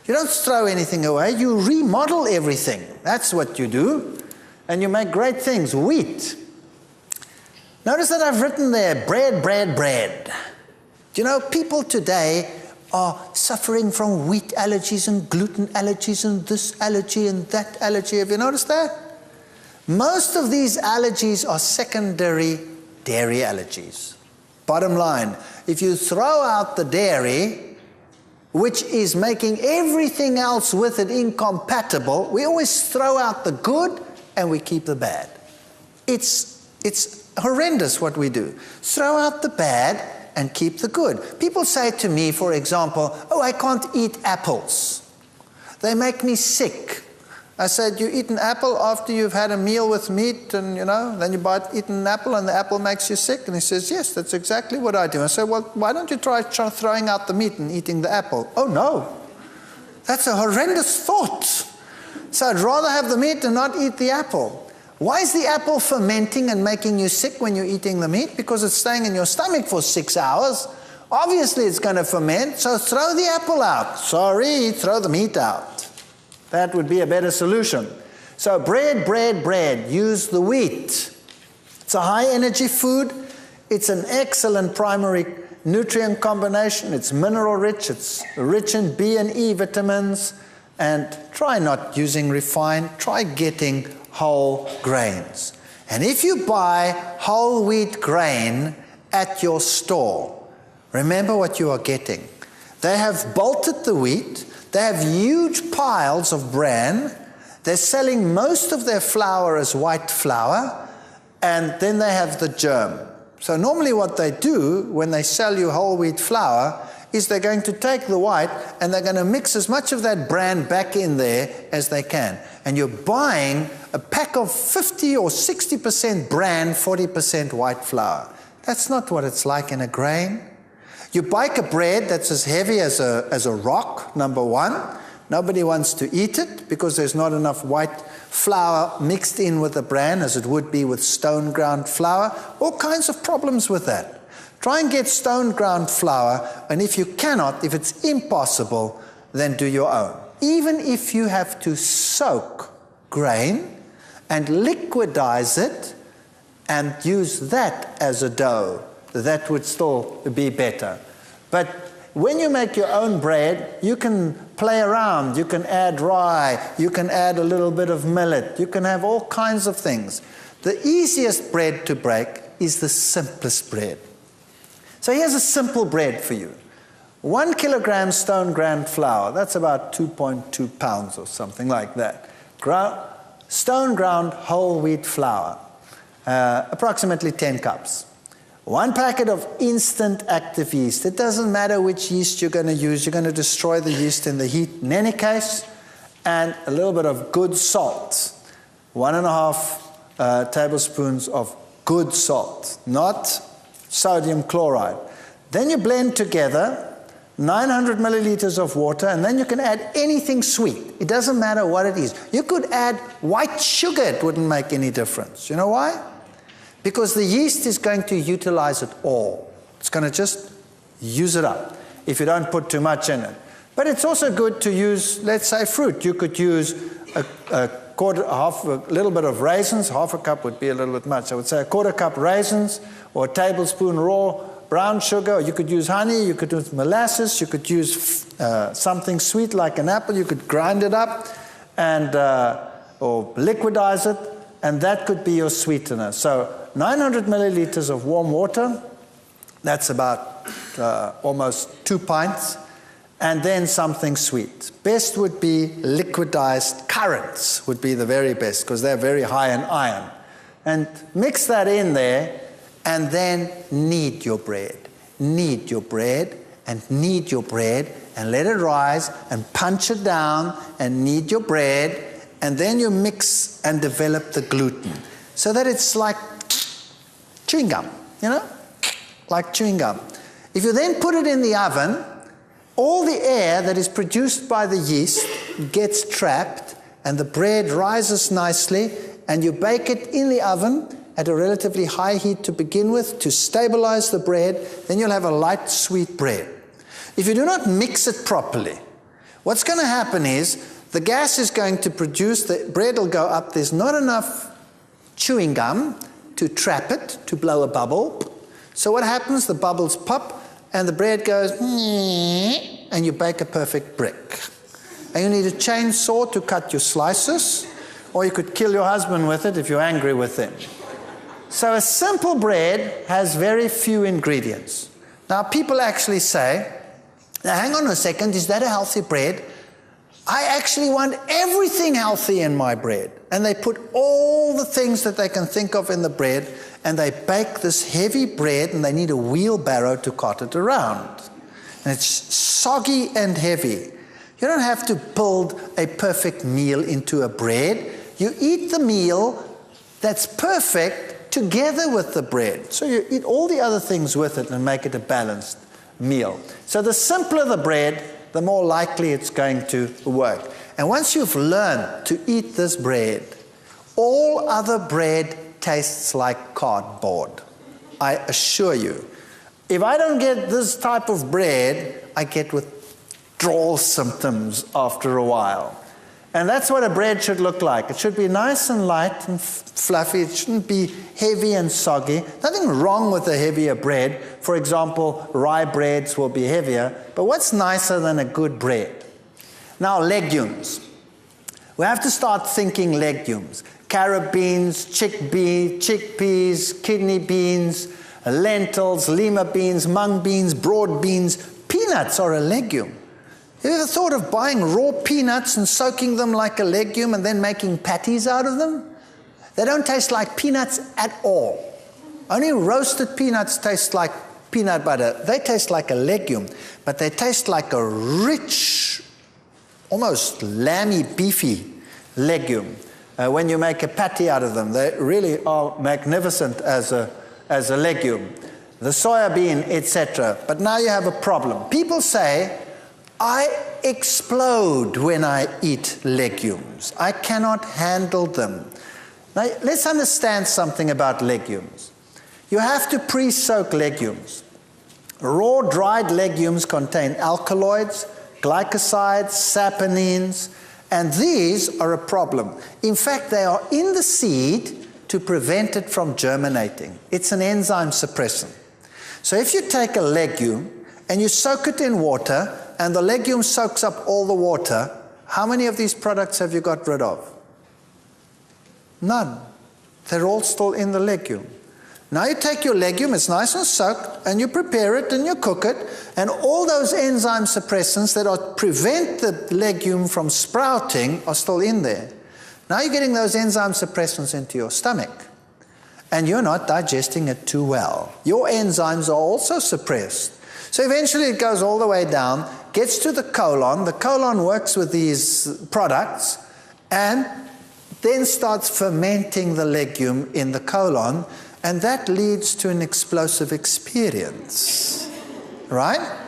You don't throw anything away. You remodel everything. That's what you do. And you make great things. Wheat. Notice that I've written there, bread, bread, bread. Do you know, people today are suffering from wheat allergies and gluten allergies and this allergy and that allergy. Have you noticed that? Most of these allergies are secondary dairy allergies. Bottom line, if you throw out the dairy, which is making everything else with it incompatible, we always throw out the good and we keep the bad. It's horrendous what we do. Throw out the bad and keep the good. People say to me, for example, oh, I can't eat apples. They make me sick. I said, you eat an apple after you've had a meal with meat and, then you eat an apple and the apple makes you sick? And he says, yes, that's exactly what I do. I said, well, why don't you try throwing out the meat and eating the apple? Oh, no. That's a horrendous thought. So I'd rather have the meat and not eat the apple. Why is the apple fermenting and making you sick when you're eating the meat? Because it's staying in your stomach for 6 hours. Obviously it's going to ferment, so throw the apple out. Sorry, throw the meat out. That would be a better solution. So bread. Use the wheat. It's a high energy food. It's an excellent primary nutrient combination. It's mineral rich. It's rich in B and E vitamins. And try not using refined. Try getting whole grains. And if you buy whole wheat grain at your store, remember what you are getting. They have bolted the wheat. They have huge piles of bran. They're selling most of their flour as white flour, and then they have the germ. So normally what they do when they sell you whole wheat flour is they're going to take the white and they're going to mix as much of that bran back in there as they can. And you're buying a pack of 50 or 60% bran, 40% white flour. That's not what it's like in a grain. You bake a bread that's as heavy as a rock, number one. Nobody wants to eat it because there's not enough white flour mixed in with the bran as it would be with stone ground flour. All kinds of problems with that. Try and get stone ground flour, and if you cannot, if it's impossible, then do your own. Even if you have to soak grain and liquidize it and use that as a dough, that would still be better. But when you make your own bread, you can play around. You can add rye. You can add a little bit of millet. You can have all kinds of things. The easiest bread to break is the simplest bread. So here's a simple bread for you. 1 kilogram stone ground flour, that's about 2.2 pounds or something like that. Stone ground whole wheat flour, approximately 10 cups. 1 packet of instant active yeast. It doesn't matter which yeast you're going to use. You're going to destroy the yeast in the heat in any case. And a little bit of good salt. 1.5 tablespoons of good salt, not sodium chloride. Then you blend together 900 milliliters of water, and then you can add anything sweet. It doesn't matter what it is. You could add white sugar. It wouldn't make any difference. You know why? Because the yeast is going to utilize it all. It's going to just use it up if you don't put too much in it. But it's also good to use, let's say, fruit. You could use a little bit of raisins. Half a cup would be a little bit much. I would say a 1/4 cup raisins or a tablespoon raw brown sugar. Or you could use honey. You could use molasses. You could use something sweet like an apple. You could grind it up and or liquidize it, and that could be your sweetener. So 900 milliliters of warm water, that's about almost 2 pints, and then something sweet. Best would be liquidized currants would be the very best because they're very high in iron. And mix that in there, and then knead your bread. Knead your bread, and knead your bread, and let it rise, and punch it down, and knead your bread, and then you mix and develop the gluten so that it's like chewing gum, like chewing gum. If you then put it in the oven, all the air that is produced by the yeast gets trapped, and the bread rises nicely, and you bake it in the oven at a relatively high heat to begin with to stabilize the bread. Then you'll have a light, sweet bread. If you do not mix it properly, what's going to happen is the gas is going to produce, the bread will go up. There's not enough chewing gum to trap it, to blow a bubble. So what happens? The bubbles pop, and the bread goes, and you bake a perfect brick. And you need a chainsaw to cut your slices, or you could kill your husband with it if you're angry with him. So a simple bread has very few ingredients. Now people actually say, now hang on a second, is that a healthy bread? I actually want everything healthy in my bread. And they put all the things that they can think of in the bread, and they bake this heavy bread, and they need a wheelbarrow to cart it around. And it's soggy and heavy. You don't have to build a perfect meal into a bread. You eat the meal that's perfect together with the bread. So you eat all the other things with it and make it a balanced meal. So the simpler the bread, the more likely it's going to work. And once you've learned to eat this bread, all other bread tastes like cardboard. I assure you. If I don't get this type of bread, I get withdrawal symptoms after a while. And that's what a bread should look like. It should be nice and light and fluffy. It shouldn't be heavy and soggy. Nothing wrong with a heavier bread. For example, rye breads will be heavier. But what's nicer than a good bread? Now, legumes. We have to start thinking legumes. Carrot beans, chickpeas, kidney beans, lentils, lima beans, mung beans, broad beans. Peanuts are a legume. Have you ever thought of buying raw peanuts and soaking them like a legume and then making patties out of them? They don't taste like peanuts at all. Only roasted peanuts taste like peanut butter. They taste like a legume, but they taste like a rich, almost lamby, beefy legume. When you make a patty out of them, they really are magnificent as a legume. The soya bean, etc. But now you have a problem. People say, I explode when I eat legumes. I cannot handle them. Now, let's understand something about legumes. You have to pre-soak legumes. Raw dried legumes contain alkaloids, glycosides, saponins, and these are a problem. In fact, they are in the seed to prevent it from germinating. It's an enzyme suppressant. So if you take a legume and you soak it in water, and the legume soaks up all the water, how many of these products have you got rid of? None. They're all still in the legume. Now you take your legume, it's nice and soaked, and you prepare it and you cook it, and all those enzyme suppressants that prevent the legume from sprouting are still in there. Now you're getting those enzyme suppressants into your stomach, and you're not digesting it too well. Your enzymes are also suppressed. So eventually it goes all the way down, gets to the colon. The colon works with these products and then starts fermenting the legume in the colon, and that leads to an explosive experience, right?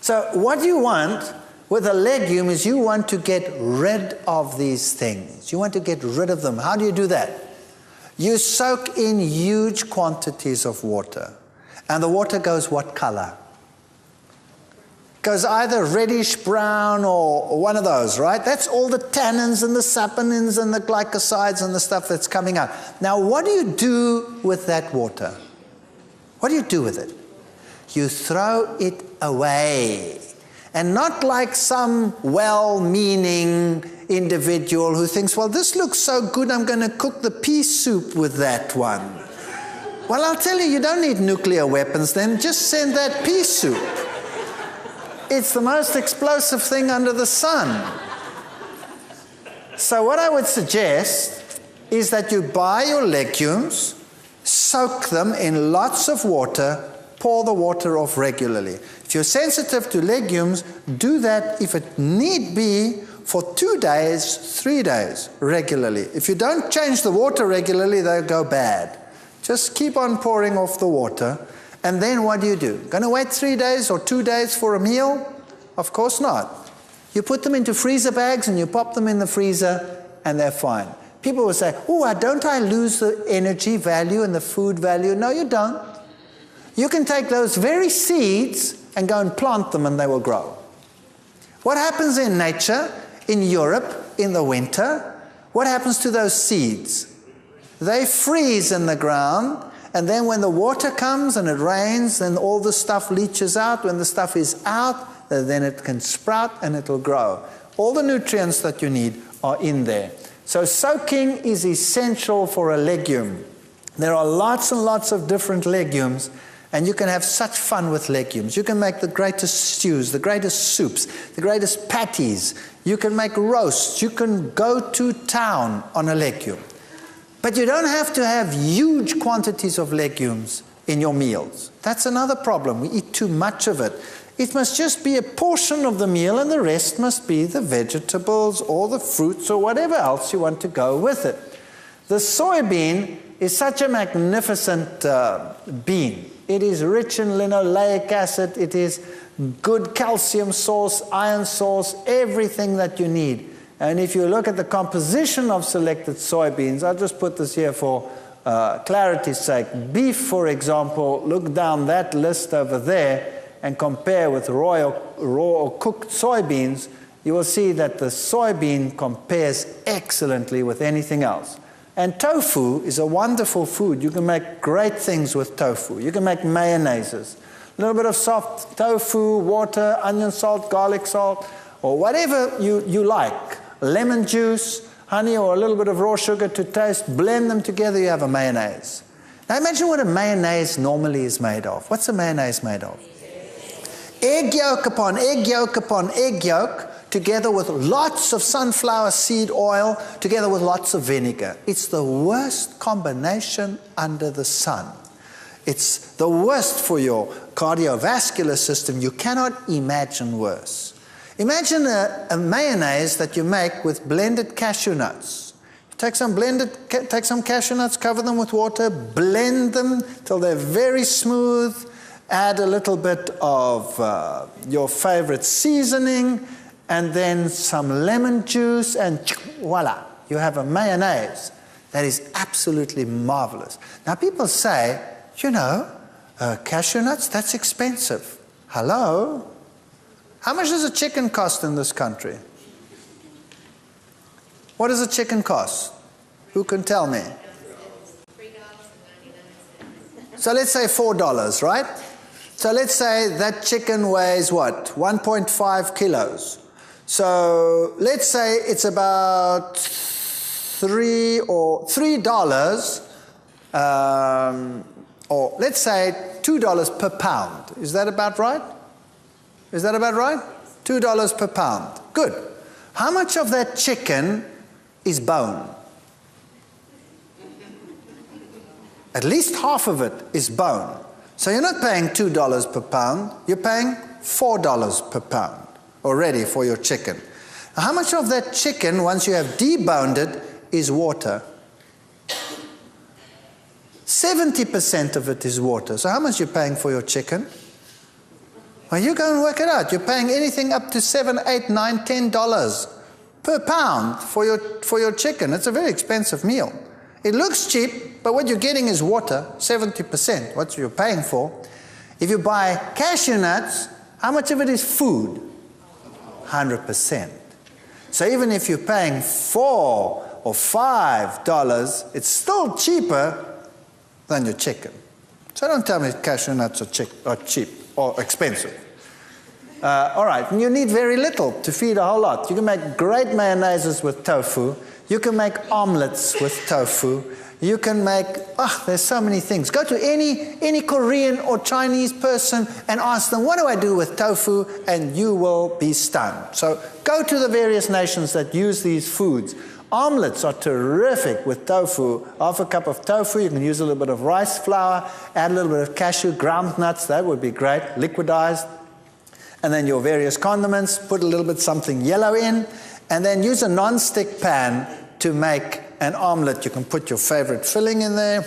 So what you want with a legume is you want to get rid of these things. You want to get rid of them. How do you do that? You soak in huge quantities of water. And the water goes what color? Goes either reddish brown or one of those, right? That's all the tannins and the saponins and the glycosides and the stuff that's coming out. Now, what do you do with that water? What do you do with it? You throw it away. And not like some well-meaning individual who thinks, well, this looks so good, I'm going to cook the pea soup with that one. Well, I'll tell you, you don't need nuclear weapons then. Just send that pea soup. It's the most explosive thing under the sun. So what I would suggest is that you buy your legumes, soak them in lots of water, pour the water off regularly. If you're sensitive to legumes, do that if it need be for 2 days, 3 days regularly. If you don't change the water regularly, they'll go bad. Just keep on pouring off the water, and then what do? Going to wait 3 days or 2 days for a meal? Of course not. You put them into freezer bags and you pop them in the freezer and they're fine. People will say, oh, don't I lose the energy value and the food value? No, you don't. You can take those very seeds and go and plant them and they will grow. What happens in nature, in Europe, in the winter? What happens to those seeds? They freeze in the ground, and then when the water comes and it rains, then all the stuff leaches out. When the stuff is out, then it can sprout and it will grow. All the nutrients that you need are in there. So soaking is essential for a legume. There are lots and lots of different legumes, and you can have such fun with legumes. You can make the greatest stews, the greatest soups, the greatest patties. You can make roasts. You can go to town on a legume. But you don't have to have huge quantities of legumes in your meals. That's another problem. We eat too much of it. It must just be a portion of the meal, and the rest must be the vegetables or the fruits or whatever else you want to go with it. The soybean is such a magnificent bean. It is rich in linoleic acid. It is good calcium source, iron source, everything that you need. And if you look at the composition of selected soybeans, I'll just put this here for clarity's sake. Beef, for example, look down that list over there and compare with raw or cooked soybeans, you will see that the soybean compares excellently with anything else. And tofu is a wonderful food. You can make great things with tofu. You can make mayonnaises. A little bit of soft tofu, water, onion salt, garlic salt, or whatever you like. Lemon juice, honey, or a little bit of raw sugar to taste. Blend them together, you have a mayonnaise. Now imagine what a mayonnaise normally is made of. What's a mayonnaise made of? Egg yolk upon egg yolk upon egg yolk, together with lots of sunflower seed oil, together with lots of vinegar. It's the worst combination under the sun. It's the worst for your cardiovascular system. You cannot imagine worse. Imagine a mayonnaise that you make with blended cashew nuts. Take some cashew nuts, cover them with water, blend them till they're very smooth, add a little bit of your favorite seasoning, and then some lemon juice, and voila, you have a mayonnaise that is absolutely marvelous. Now people say, cashew nuts, that's expensive. Hello? How much does a chicken cost in this country? What does a chicken cost? Who can tell me? So let's say $4, right? So let's say that chicken weighs what? 1.5 kilos. So let's say it's about $3, or let's say $2 per pound. Is that about right? Is that about right? $2 per pound. Good. How much of that chicken is bone? At least half of it is bone. So you're not paying $2 per pound, you're paying $4 per pound already for your chicken. Now, how much of that chicken, once you have deboned it, is water? 70% of it is water. So how much are you paying for your chicken? Well, you go and work it out. You're paying anything up to $7, $8, $9, $10 per pound for your chicken. It's a very expensive meal. It looks cheap, but what you're getting is water, 70%, what you're paying for. If you buy cashew nuts, how much of it is food? 100%. So even if you're paying $4 or $5, it's still cheaper than your chicken. So don't tell me cashew nuts are cheap or expensive. All right, and you need very little to feed a whole lot. You can make great mayonnaises with tofu. You can make omelets with tofu. You can make, there's so many things. Go to any Korean or Chinese person and ask them, what do I do with tofu? And you will be stunned. So go to the various nations that use these foods. Omelets are terrific with tofu. Half a cup of tofu, you can use a little bit of rice flour, add a little bit of cashew, ground nuts, that would be great, liquidized. And then your various condiments, put a little bit something yellow in, and then use a non-stick pan to make an omelet. You can put your favorite filling in there,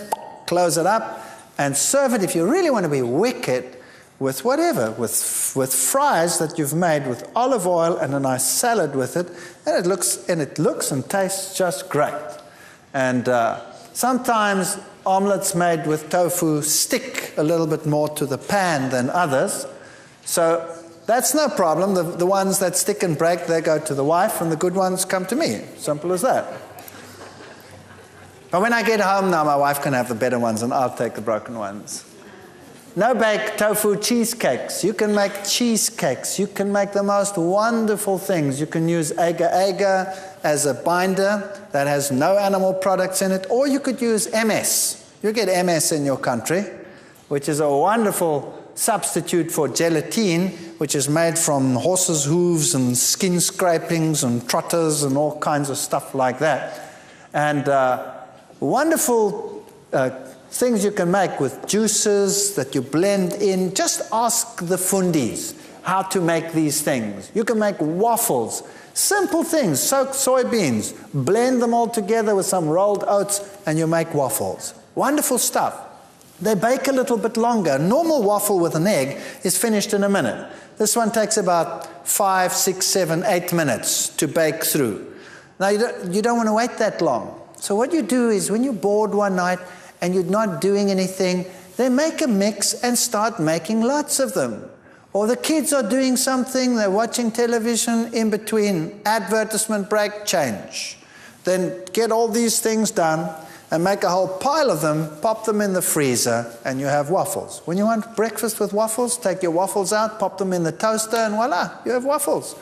close it up, and serve it, if you really want to be wicked, with whatever, with fries that you've made with olive oil and a nice salad with it, and it looks and tastes just great. And sometimes omelets made with tofu stick a little bit more to the pan than others, so that's no problem. The ones that stick and break, they go to the wife, and the good ones come to me. Simple as that. But when I get home now, my wife can have the better ones, and I'll take the broken ones. No-bake tofu cheesecakes. You can make cheesecakes. You can make the most wonderful things. You can use agar-agar as a binder that has no animal products in it, or you could use MS. You get MS in your country, which is a wonderful substitute for gelatine, which is made from horses' hooves and skin scrapings and trotters and all kinds of stuff like that. And wonderful things you can make with juices that you blend in. Just ask the fundis how to make these things. You can make waffles. Simple things. Soak soybeans, blend them all together with some rolled oats, and you make waffles. Wonderful stuff. They bake a little bit longer. A normal waffle with an egg is finished in a minute. This one takes about 5, 6, 7, 8 minutes to bake through. Now, you don't want to wait that long. So what you do is when you're bored one night and you're not doing anything, then make a mix and start making lots of them. Or the kids are doing something, they're watching television, in between advertisement break, change. Then get all these things done and make a whole pile of them, pop them in the freezer, and you have waffles. When you want breakfast with waffles, take your waffles out, pop them in the toaster, and voila, you have waffles.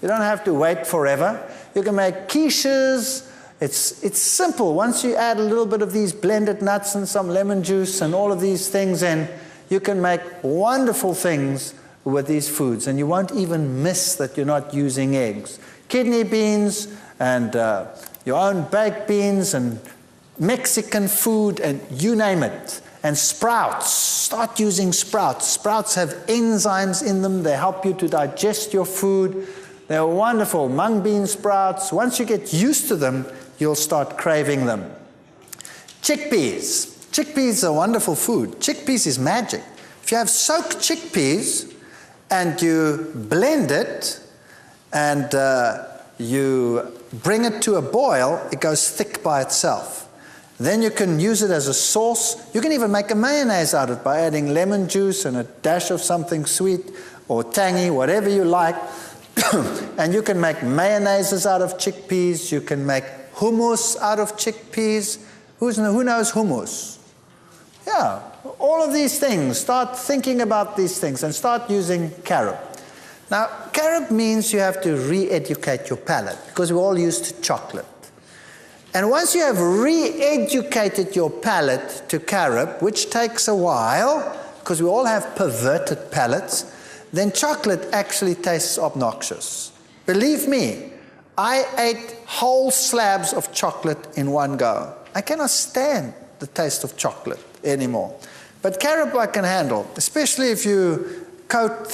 You don't have to wait forever. You can make quiches. It's simple. Once you add a little bit of these blended nuts and some lemon juice and all of these things in, you can make wonderful things with these foods, and you won't even miss that you're not using eggs. Kidney beans and your own baked beans and Mexican food and you name it. And sprouts. Start using sprouts. Sprouts have enzymes in them. They help you to digest your food. They're wonderful. Mung bean sprouts. Once you get used to them, you'll start craving them. Chickpeas. Chickpeas are wonderful food. Chickpeas is magic. If you have soaked chickpeas and you blend it and you bring it to a boil, it goes thick by itself. Then you can use it as a sauce. You can even make a mayonnaise out of it by adding lemon juice and a dash of something sweet or tangy, whatever you like. And you can make mayonnaises out of chickpeas. You can make hummus out of chickpeas. Who knows hummus? Yeah, all of these things. Start thinking about these things and start using carob. Now, carob means you have to re-educate your palate because we're all used to chocolate. And once you have re-educated your palate to carob, which takes a while, because we all have perverted palates, then chocolate actually tastes obnoxious. Believe me, I ate whole slabs of chocolate in one go. I cannot stand the taste of chocolate anymore. But carob I can handle, especially if you coat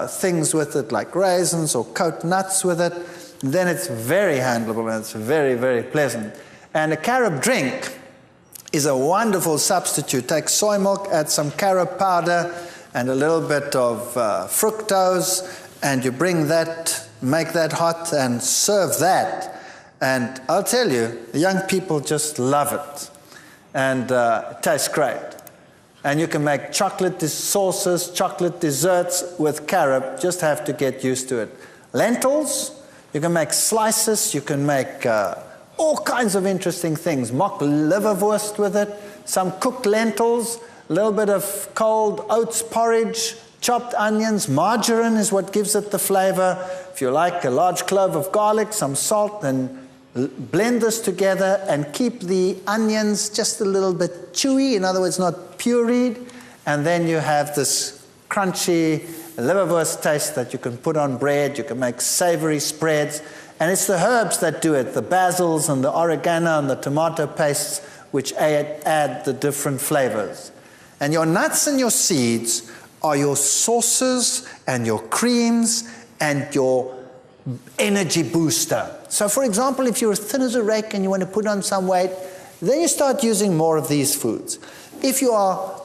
things with it, like raisins, or coat nuts with it, then it's very handleable and it's very, very pleasant. And a carob drink is a wonderful substitute. Take soy milk, add some carob powder and a little bit of fructose, and you bring that, make that hot and serve that. And I'll tell you, the young people just love it. And it tastes great. And you can make chocolate sauces, chocolate desserts with carob. Just have to get used to it. Lentils, you can make slices, you can make all kinds of interesting things. Mock liverwurst with it, some cooked lentils, a little bit of cold oats porridge, chopped onions. Margarine is what gives it the flavor. If you like, a large clove of garlic, some salt, and blend this together and keep the onions just a little bit chewy, in other words, not pureed, and then you have this crunchy liverwurst taste that you can put on bread. You can make savory spreads, and it's the herbs that do it, the basils and the oregano and the tomato pastes, which add the different flavors. And your nuts and your seeds are your sauces and your creams and your energy booster. So for example, if you're as thin as a rake and you want to put on some weight, then you start using more of these foods. If you are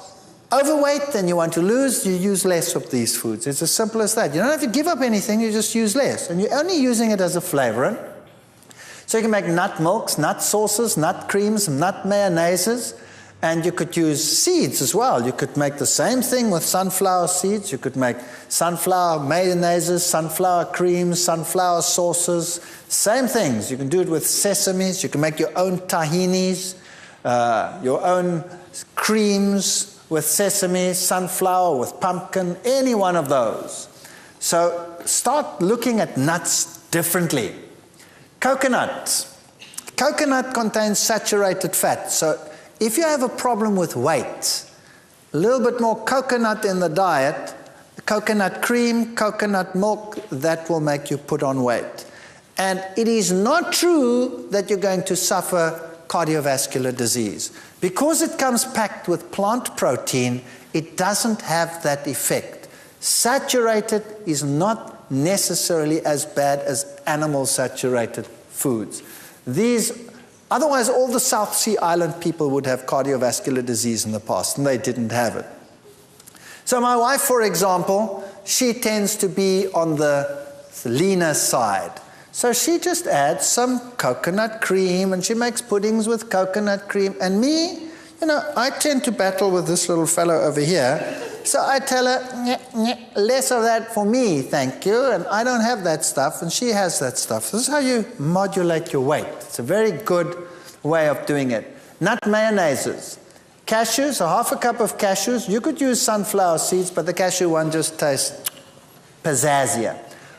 overweight and you want to lose, you use less of these foods. It's as simple as that. You don't have to give up anything, you just use less. And you're only using it as a flavorant. So you can make nut milks, nut sauces, nut creams, nut mayonnaises. And you could use seeds as well. You could make the same thing with sunflower seeds. You could make sunflower mayonnaises, sunflower creams, sunflower sauces. Same things. You can do it with sesames. You can make your own tahinis, your own creams with sesame, sunflower with pumpkin, any one of those. So start looking at nuts differently. Coconut. Coconut contains saturated fat. So if you have a problem with weight, a little bit more coconut in the diet, coconut cream, coconut milk, that will make you put on weight. And it is not true that you're going to suffer cardiovascular disease. Because it comes packed with plant protein, it doesn't have that effect. Saturated is not necessarily as bad as animal saturated foods. Otherwise, all the South Sea Island people would have cardiovascular disease in the past, and they didn't have it. So my wife, for example, she tends to be on the leaner side. So she just adds some coconut cream, and she makes puddings with coconut cream. And me, I tend to battle with this little fellow over here. So I tell her, less of that for me, thank you. And I don't have that stuff, and she has that stuff. This is how you modulate your weight. It's a very good way of doing it. Nut mayonnaises. Cashews, a half a cup of cashews. You could use sunflower seeds, but the cashew one just tastes pizzazzier.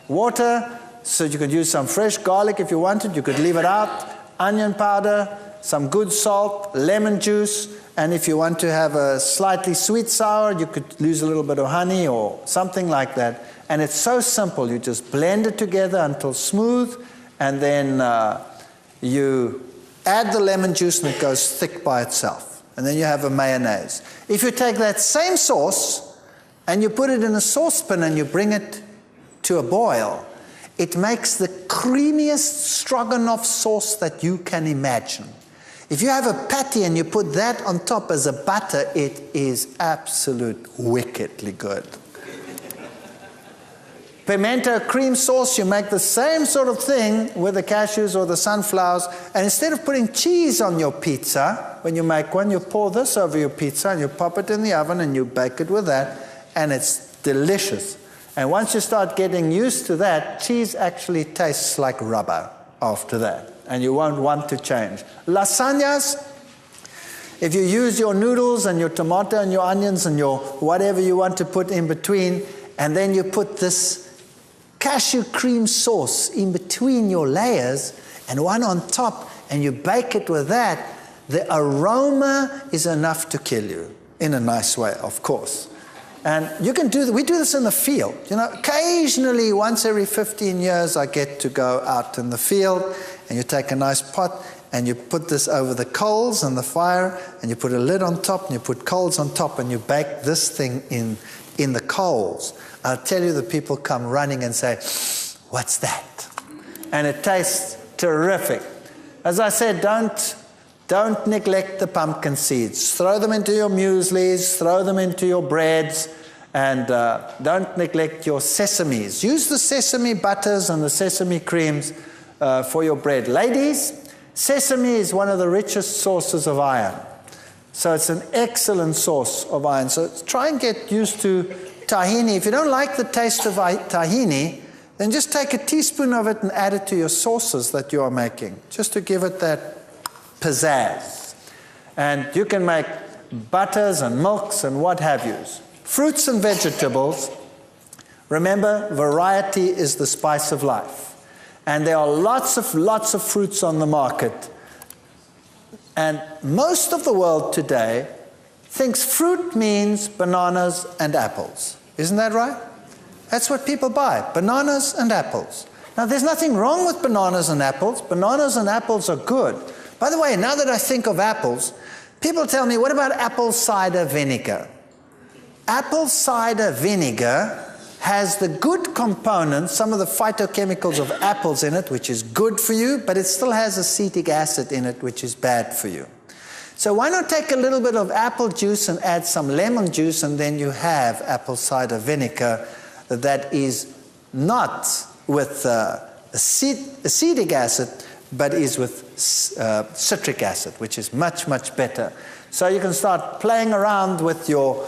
Water, so you could use some fresh garlic if you wanted. You could leave it out. Onion powder, some good salt, lemon juice, and if you want to have a slightly sweet sour, you could use a little bit of honey or something like that. And it's so simple. You just blend it together until smooth, and then you add the lemon juice and it goes thick by itself. And then you have a mayonnaise. If you take that same sauce and you put it in a saucepan and you bring it to a boil, it makes the creamiest stroganoff sauce that you can imagine. If you have a patty and you put that on top as a butter, it is absolute wickedly good. Pimento cream sauce, you make the same sort of thing with the cashews or the sunflowers, and instead of putting cheese on your pizza, when you make one, you pour this over your pizza and you pop it in the oven and you bake it with that, and it's delicious. And once you start getting used to that, cheese actually tastes like rubber after that, and you won't want to change. Lasagnas, if you use your noodles and your tomato and your onions and your whatever you want to put in between, and then you put this cashew cream sauce in between your layers and one on top, and you bake it with that, the aroma is enough to kill you, in a nice way, of course. And you can we do this in the field. Occasionally, once every 15 years, I get to go out in the field, and you take a nice pot, and you put this over the coals and the fire, and you put a lid on top, and you put coals on top, and you bake this thing in the coals. I'll tell you, the people come running and say, "What's that?" And it tastes terrific. As I said, don't neglect the pumpkin seeds. Throw them into your mueslis, throw them into your breads, and don't neglect your sesames. Use the sesame butters and the sesame creams for your bread. Ladies, sesame is one of the richest sources of iron. So it's an excellent source of iron. So try and get used to tahini. If you don't like the taste of tahini, then just take a teaspoon of it and add it to your sauces that you are making, just to give it that pizzazz. And you can make butters and milks and what have yous. Fruits and vegetables. Remember, variety is the spice of life. And there are lots of fruits on the market. And most of the world today thinks fruit means bananas and apples. Isn't that right? That's what people buy, bananas and apples. Now, there's nothing wrong with bananas and apples. Bananas and apples are good. By the way, now that I think of apples, people tell me, what about apple cider vinegar? Apple cider vinegar has the good components, some of the phytochemicals of apples in it, which is good for you, but it still has acetic acid in it, which is bad for you. So why not take a little bit of apple juice and add some lemon juice, and then you have apple cider vinegar that is not with acetic acid, but is with citric acid, which is much, much better. So you can start playing around with your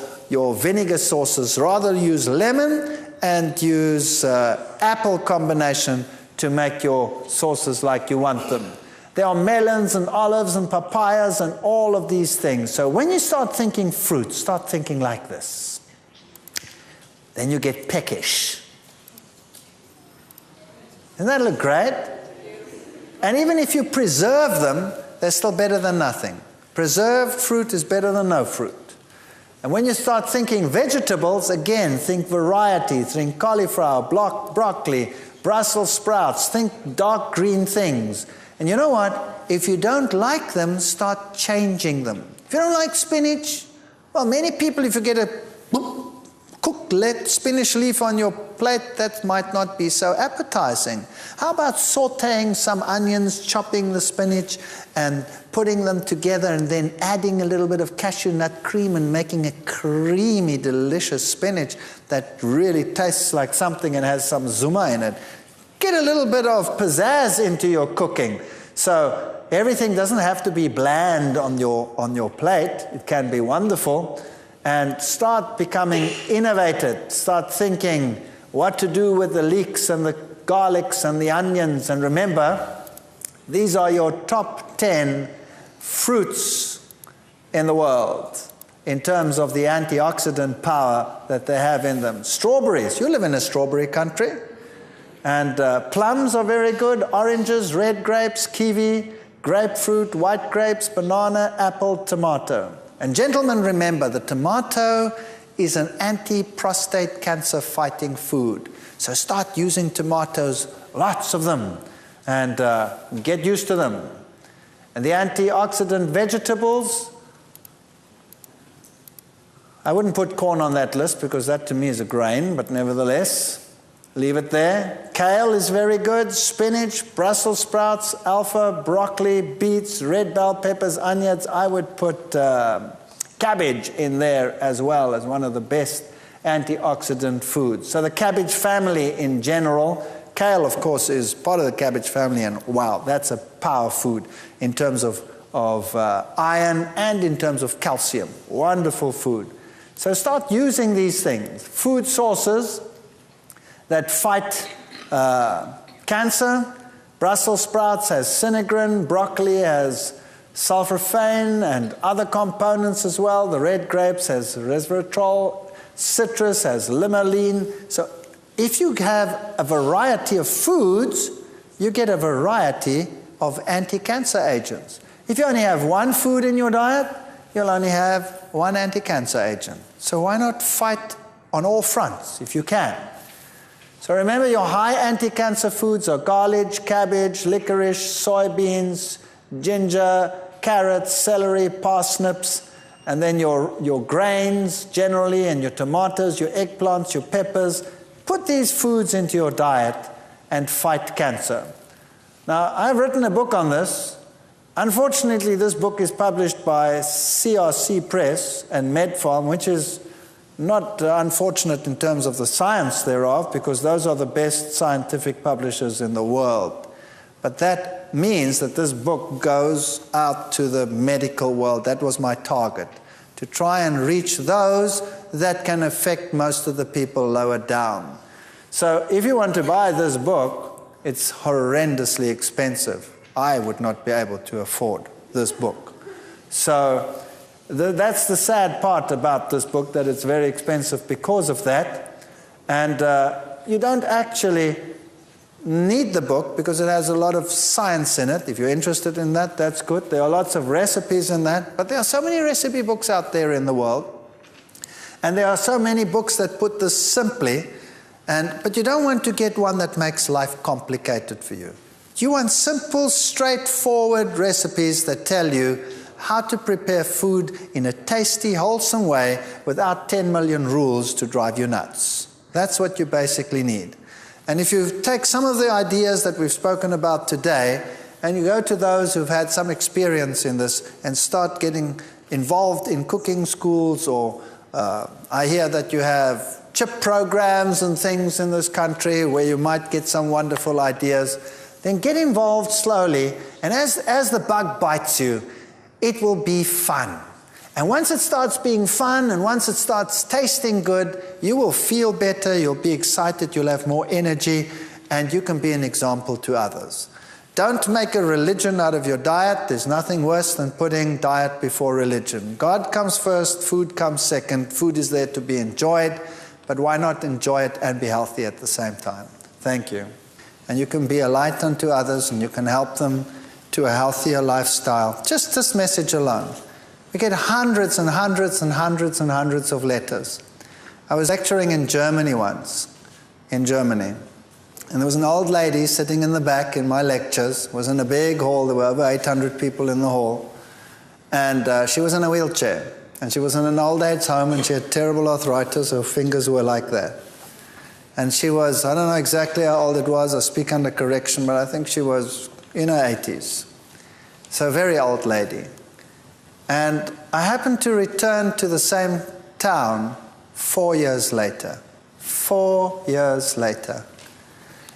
vinegar sauces. Rather use lemon and use apple combination to make your sauces like you want them. There are melons and olives and papayas and all of these things. So when you start thinking fruit, start thinking like this. Then you get peckish. Doesn't that look great? And even if you preserve them, they're still better than nothing. Preserved fruit is better than no fruit. And when you start thinking vegetables, again, think variety, think cauliflower, broccoli, Brussels sprouts, think dark green things. And you know what? If you don't like them, start changing them. If you don't like spinach, well, many people, if you get a cooked spinach leaf on your plate, that might not be so appetizing. How about sauteing some onions, chopping the spinach, and putting them together, and then adding a little bit of cashew nut cream and making a creamy, delicious spinach that really tastes like something and has some zuma in it. Get a little bit of pizzazz into your cooking. So everything doesn't have to be bland on your plate. It can be wonderful. And start becoming innovative. Start thinking what to do with the leeks and the garlics and the onions. And remember, these are your top 10 fruits in the world in terms of the antioxidant power that they have in them. Strawberries. You live in a strawberry country. And plums are very good. Oranges, red grapes, kiwi, grapefruit, white grapes, banana, apple, tomato. And gentlemen, remember, the tomato is an anti-prostate cancer fighting food. So start using tomatoes, lots of them, and get used to them. And the antioxidant vegetables, I wouldn't put corn on that list because that to me is a grain, but nevertheless, leave it there. Kale is very good. Spinach, Brussels sprouts, alpha, broccoli, beets, red bell peppers, onions. I would put cabbage in there as well as one of the best antioxidant foods. So the cabbage family in general, kale of course is part of the cabbage family, and wow, that's a power food in terms of iron and in terms of calcium. Wonderful food. So start using these things. Food sources that fight cancer. Brussels sprouts has sinigrin, broccoli has sulforaphane and other components as well. The red grapes has resveratrol, citrus has limonene. So if you have a variety of foods, you get a variety of anti-cancer agents. If you only have one food in your diet, you'll only have one anti-cancer agent. So why not fight on all fronts if you can? So remember, your high anti-cancer foods are garlic, cabbage, licorice, soybeans, ginger, carrots, celery, parsnips, and then your grains generally, and your tomatoes, your eggplants, your peppers. Put these foods into your diet and fight cancer. Now, I've written a book on this. Unfortunately, this book is published by CRC Press and MedFarm, which is not unfortunate in terms of the science thereof, because those are the best scientific publishers in the world. But that means that this book goes out to the medical world. That was my target, to try and reach those that can affect most of the people lower down. So if you want to buy this book, it's horrendously expensive. I would not be able to afford this book. So that's the sad part about this book, that it's very expensive because of that. And you don't actually need the book because it has a lot of science in it. If you're interested in that, that's good. There are lots of recipes in that. But there are so many recipe books out there in the world. And there are so many books that put this simply. But you don't want to get one that makes life complicated for you. You want simple, straightforward recipes that tell you how to prepare food in a tasty, wholesome way without 10 million rules to drive you nuts. That's what you basically need. And if you take some of the ideas that we've spoken about today, and you go to those who've had some experience in this and start getting involved in cooking schools, or I hear that you have chip programs and things in this country where you might get some wonderful ideas, then get involved slowly. And as the bug bites you, it will be fun. And once it starts being fun, and once it starts tasting good, you will feel better, you'll be excited, you'll have more energy, and you can be an example to others. Don't make a religion out of your diet. There's nothing worse than putting diet before religion. God comes first, food comes second. Food is there to be enjoyed, but why not enjoy it and be healthy at the same time? Thank you. And you can be a light unto others, and you can help them to a healthier lifestyle. Just this message alone. We get hundreds and hundreds and hundreds and hundreds of letters. I was lecturing in Germany once, and there was an old lady sitting in the back in my lectures. It was in a big hall. There were over 800 people in the hall. And she was in a wheelchair. And she was in an old age home, and she had terrible arthritis. Her fingers were like that. And she was, I don't know exactly how old it was. I speak under correction, but I think she was in her 80s. So a very old lady. And I happened to return to the same town 4 years later. 4 years later.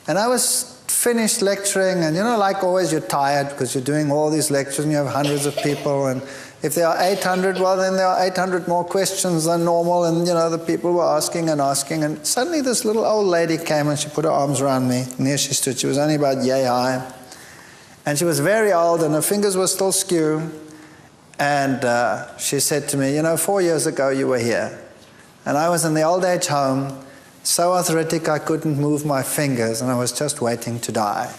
And I was finished lecturing, and like always, you're tired because you're doing all these lectures and you have hundreds of people, and if there are 800, well, then there are 800 more questions than normal, and the people were asking and asking, and suddenly this little old lady came and she put her arms around me, and there she stood. She was only about yay high, and she was very old, and her fingers were still skew, and she said to me, 4 years ago you were here, and I was in the old age home, so arthritic I couldn't move my fingers, and I was just waiting to die.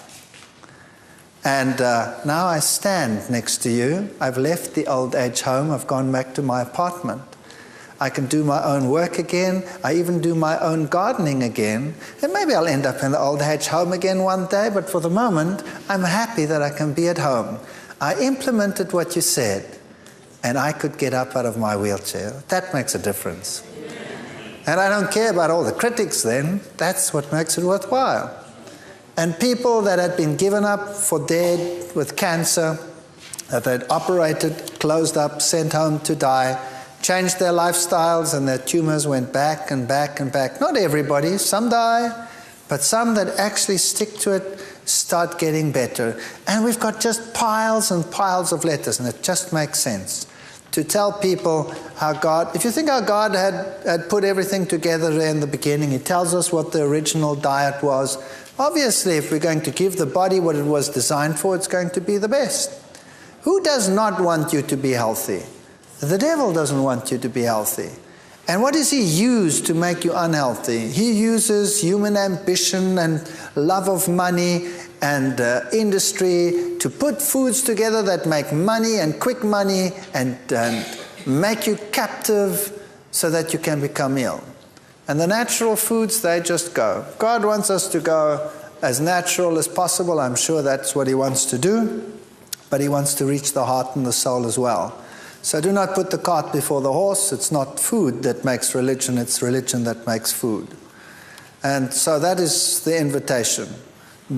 And now I stand next to you. I've left the old age home. I've gone back to my apartment. I can do my own work again. I even do my own gardening again. And maybe I'll end up in the old age home again one day, but for the moment, I'm happy that I can be at home. I implemented what you said, and I could get up out of my wheelchair. That makes a difference. And I don't care about all the critics then. That's what makes it worthwhile. And people that had been given up for dead with cancer, that they'd operated, closed up, sent home to die, changed their lifestyles, and their tumors went back and back and back. Not everybody, some die, but some that actually stick to it start getting better. And we've got just piles and piles of letters, and it just makes sense to tell people how God, if you think how God had put everything together there in the beginning, He tells us what the original diet was. Obviously, if we're going to give the body what it was designed for, it's going to be the best. Who does not want you to be healthy? The devil doesn't want you to be healthy. And what does he use to make you unhealthy? He uses human ambition and love of money and industry to put foods together that make money and quick money and make you captive so that you can become ill. And the natural foods, they just go. God wants us to go as natural as possible. I'm sure that's what He wants to do. But He wants to reach the heart and the soul as well. So do not put the cart before the horse. It's not food that makes religion. It's religion that makes food. And so that is the invitation.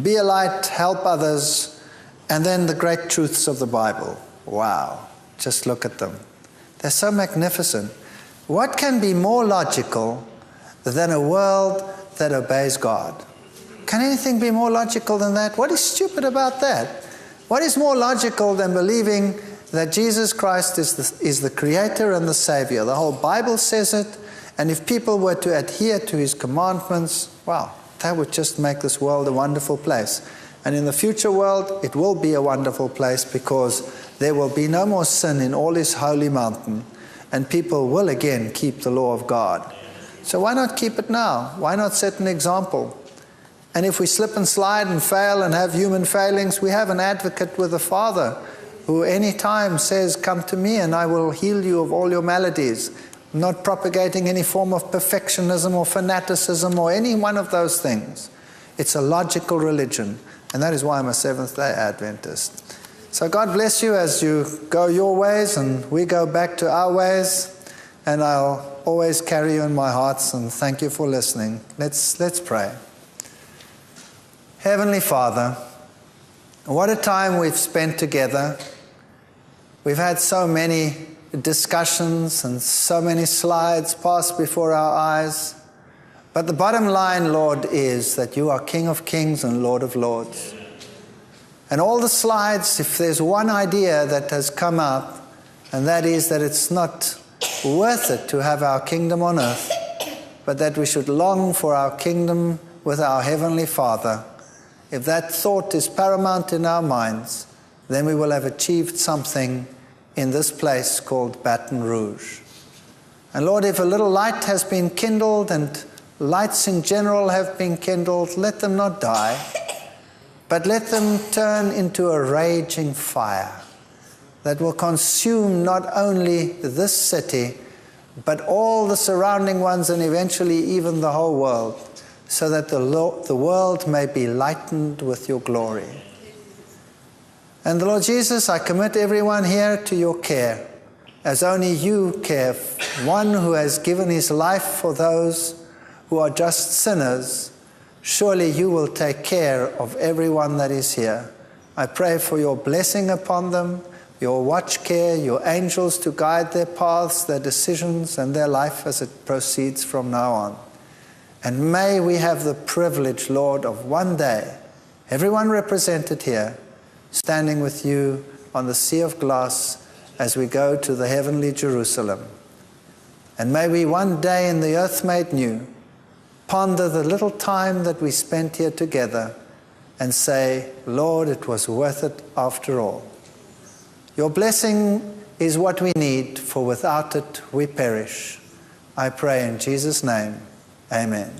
Be a light, help others, and then the great truths of the Bible. Wow. Just look at them. They're so magnificent. What can be more logical than a world that obeys God? Can anything be more logical than that? What is stupid about that? What is more logical than believing that Jesus Christ is the Creator and the Savior? The whole Bible says it, and if people were to adhere to His commandments, wow, that would just make this world a wonderful place. And in the future world, it will be a wonderful place because there will be no more sin in all His holy mountain, and people will again keep the law of God. So why not keep it now? Why not set an example? And if we slip and slide and fail and have human failings, we have an advocate with the Father who any time says, come to me and I will heal you of all your maladies. I'm not propagating any form of perfectionism or fanaticism or any one of those things. It's a logical religion, and that is why I'm a Seventh-day Adventist. So God bless you as you go your ways and we go back to our ways, and I'll always carry you in my hearts, and thank you for listening. Let's pray. Heavenly Father, what a time we've spent together. We've had so many discussions and so many slides pass before our eyes. But the bottom line, Lord, is that you are King of Kings and Lord of Lords. And all the slides, if there's one idea that has come up, and that is that it's not worth it to have our kingdom on earth, but that we should long for our kingdom with our Heavenly Father. If that thought is paramount in our minds, then we will have achieved something in this place called Baton Rouge. And Lord, if a little light has been kindled, and lights in general have been kindled, let them not die, but let them turn into a raging fire that will consume not only this city, but all the surrounding ones and eventually even the whole world, so that the world may be lightened with your glory. And Lord Jesus, I commit everyone here to your care, as only you care, one who has given his life for those who are just sinners. Surely you will take care of everyone that is here. I pray for your blessing upon them, your watch care, your angels to guide their paths, their decisions, and their life as it proceeds from now on. And may we have the privilege, Lord, of one day, everyone represented here, standing with you on the sea of glass as we go to the heavenly Jerusalem. And may we one day in the earth made new ponder the little time that we spent here together and say, Lord, it was worth it after all. Your blessing is what we need, for without it we perish. I pray in Jesus' name, amen.